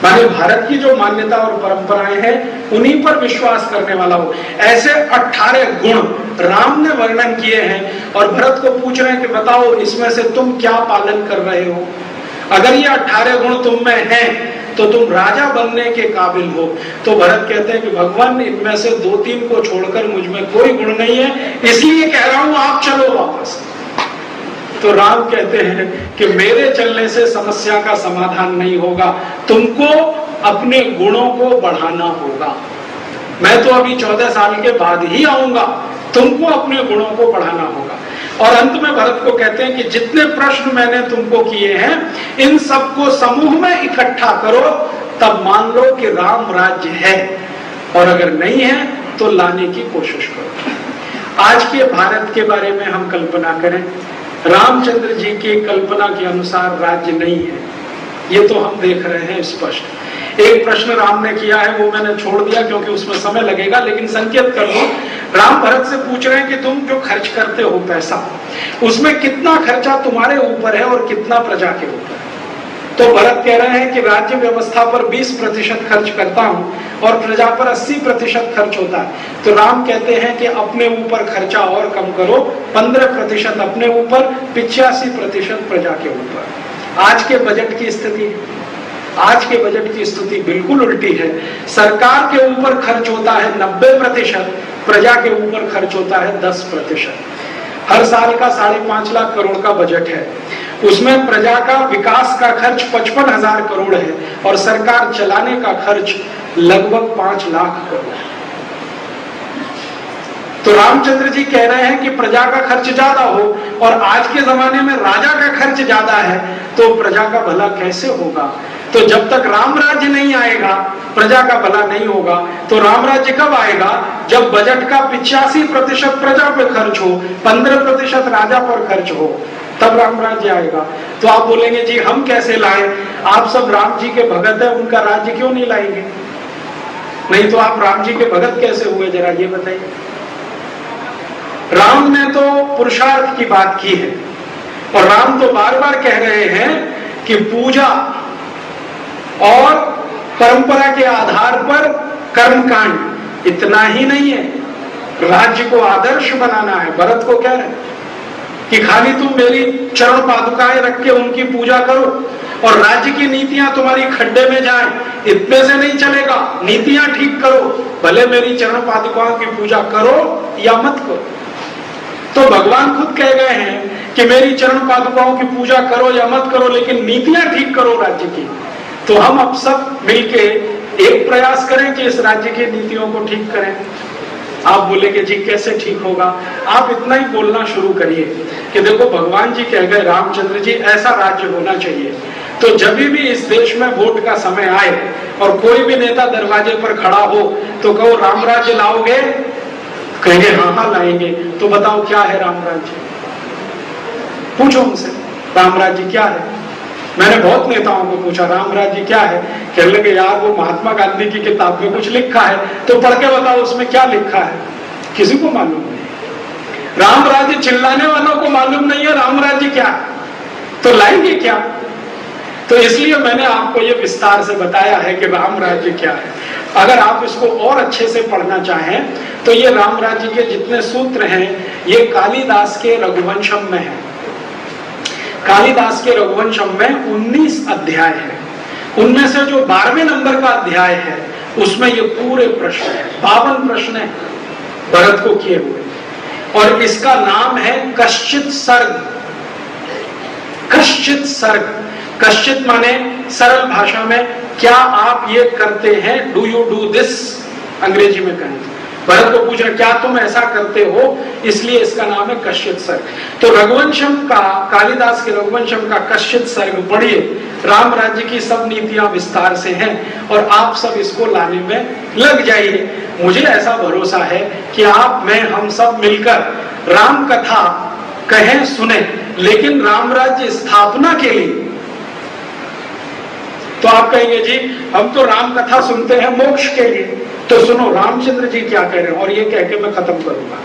माने भारत की जो मान्यता और परंपराएं हैं उन्हीं पर विश्वास करने वाला हो। ऐसे 18 गुण राम ने वर्णन किए हैं और भरत को पूछ रहे हैं कि बताओ इसमें से तुम क्या पालन कर रहे हो। अगर ये 18 गुण तुम में हैं तो तुम राजा बनने के काबिल हो। तो भरत कहते हैं कि भगवान इनमें से 2-3 को छोड़कर मुझ में कोई गुण नहीं है, इसलिए कह रहा हूं आप चलो वापस। तो राम कहते हैं कि मेरे चलने से समस्या का समाधान नहीं होगा, तुमको अपने गुणों को बढ़ाना होगा। मैं तो अभी 14 साल के बाद ही आऊंगा, तुमको अपने गुणों को बढ़ाना होगा। और अंत में भरत को कहते हैं कि जितने प्रश्न मैंने तुमको किए हैं इन सबको समूह में इकट्ठा करो, तब मान लो कि राम राज्य है, और अगर नहीं है तो लाने की कोशिश करो। आज के भारत के बारे में हम कल्पना करें, रामचंद्र जी की कल्पना के अनुसार राज्य नहीं है, ये तो हम देख रहे हैं स्पष्ट। एक प्रश्न राम ने किया है, वो मैंने छोड़ दिया क्योंकि उसमें समय लगेगा, लेकिन संकेत कर दो। राम भरत से पूछ रहे हैं कि तुम जो खर्च करते हो पैसा, उसमें कितना खर्चा तुम्हारे ऊपर है और कितना प्रजा के ऊपर है। तो भरत कह रहे हैं कि राज्य व्यवस्था पर 20% खर्च करता हूं और प्रजा पर 80% खर्च होता है। तो राम कहते हैं कि अपने ऊपर खर्चा और कम करो, 15% अपने ऊपर, 85% प्रजा के ऊपर। आज के बजट की स्थिति, आज के बजट की स्थिति बिल्कुल उल्टी है। सरकार के ऊपर खर्च होता है 90%, प्रजा के ऊपर खर्च होता है 10%। हर साल का 5.5 लाख करोड़ का बजट है, उसमें प्रजा का विकास का खर्च 55,000 करोड़ है और सरकार चलाने का खर्च लगभग 5 लाख करोड़ है। तो रामचंद्र जी कह रहे हैं कि प्रजा का खर्च ज्यादा हो और आज के जमाने में राजा का खर्च ज्यादा है, तो प्रजा का भला कैसे होगा? तो जब तक राम राज्य नहीं आएगा प्रजा का भला नहीं होगा। तो राम राज्य कब आएगा? जब बजट का 85% प्रजा पर खर्च हो, 15% राजा पर खर्च हो, तब राम राज्य आएगा। तो आप बोलेंगे जी हम कैसे लाए? आप सब राम जी के भगत है, उनका राज्य क्यों नहीं लाएंगे? नहीं तो आप राम जी के भगत कैसे हुए, जरा ये बताइए। राम ने तो पुरुषार्थ की बात की है और राम तो बार बार कह रहे हैं कि पूजा और परंपरा के आधार पर कर्मकांड इतना ही नहीं है, राज्य को आदर्श बनाना है। भरत को कह रहे हैं कि खाली तुम मेरी चरण पादुकाएं रख के उनकी पूजा करो और राज्य की नीतियां तुम्हारी खड्डे में जाएं, इतने से नहीं चलेगा। नीतियां ठीक करो, भले मेरी चरण पादुकाओं की पूजा करो या मत करो। तो भगवान खुद कह गए हैं कि मेरी चरण पादुकाओं की पूजा करो या मत करो, लेकिन नीतियां ठीक करो राज्य की। तो हम अब सब मिलके एक प्रयास करें कि इस राज्य की नीतियों को ठीक करें। आप बोलेंगे जी कैसे ठीक होगा? आप इतना ही बोलना शुरू करिए कि देखो भगवान जी कह गए, रामचंद्र जी, ऐसा राज्य होना चाहिए। तो जब भी इस देश में वोट का समय आए और कोई भी नेता दरवाजे पर खड़ा हो तो कहो राम राज्य लाओगे? कहेंगे हाँ हाँ लाएंगे। तो बताओ क्या है राम राज्य? पूछो उनसे राम राज्य क्या है। मैंने बहुत नेताओं को पूछा राम राज्य क्या है, कहने लगे यार वो महात्मा गांधी की किताब में कुछ लिखा है, तो पढ़ के बताओ उसमें क्या लिखा है। किसी को मालूम नहीं। राम राज्य चिल्लाने वालों को मालूम नहीं है राम राज्य क्या है, तो लाएंगे क्या? तो इसलिए मैंने आपको ये विस्तार से बताया है कि राम राज्य क्या है। अगर आप इसको और अच्छे से पढ़ना चाहें तो ये राम राज्य के जितने सूत्र हैं ये कालिदास के रघुवंशम में है। कालिदास के रघुवंशम में 19 अध्याय है। उनमें से जो 12वें नंबर का अध्याय है उसमें ये पूरे प्रश्न है, 52 प्रश्न है भरत को किए हुए, और इसका नाम है कश्चित सर्ग। कश्चित सर्ग, कश्चित माने सरल भाषा में क्या आप ये करते हैं, डू यू डू दिस, अंग्रेजी में कहें। भरत को पूछ रहे क्या तुम ऐसा करते हो, इसलिए इसका नाम है कश्चित सर्ग। तो रघुवंशम का, कालिदास के रघुवंशम का कश्चित सर्ग पढ़िए। राम राज्य की सब नीतियां विस्तार से हैं और आप सब इसको लाने में लग जाइए। मुझे ऐसा भरोसा है कि आप, मैं, हम सब मिलकर राम कथा कहें, सुने, लेकिन राम राज्य स्थापना के लिए। तो आप कहेंगे जी हम तो राम कथा सुनते हैं मोक्ष के लिए, तो सुनो रामचंद्र जी क्या कह रहे हैं, और ये कह के मैं खत्म करूंगा।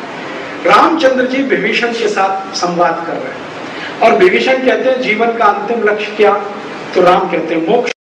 रामचंद्र जी विभीषण के साथ संवाद कर रहे हैं और विभीषण कहते हैं जीवन का अंतिम लक्ष्य क्या? तो राम कहते हैं मोक्ष।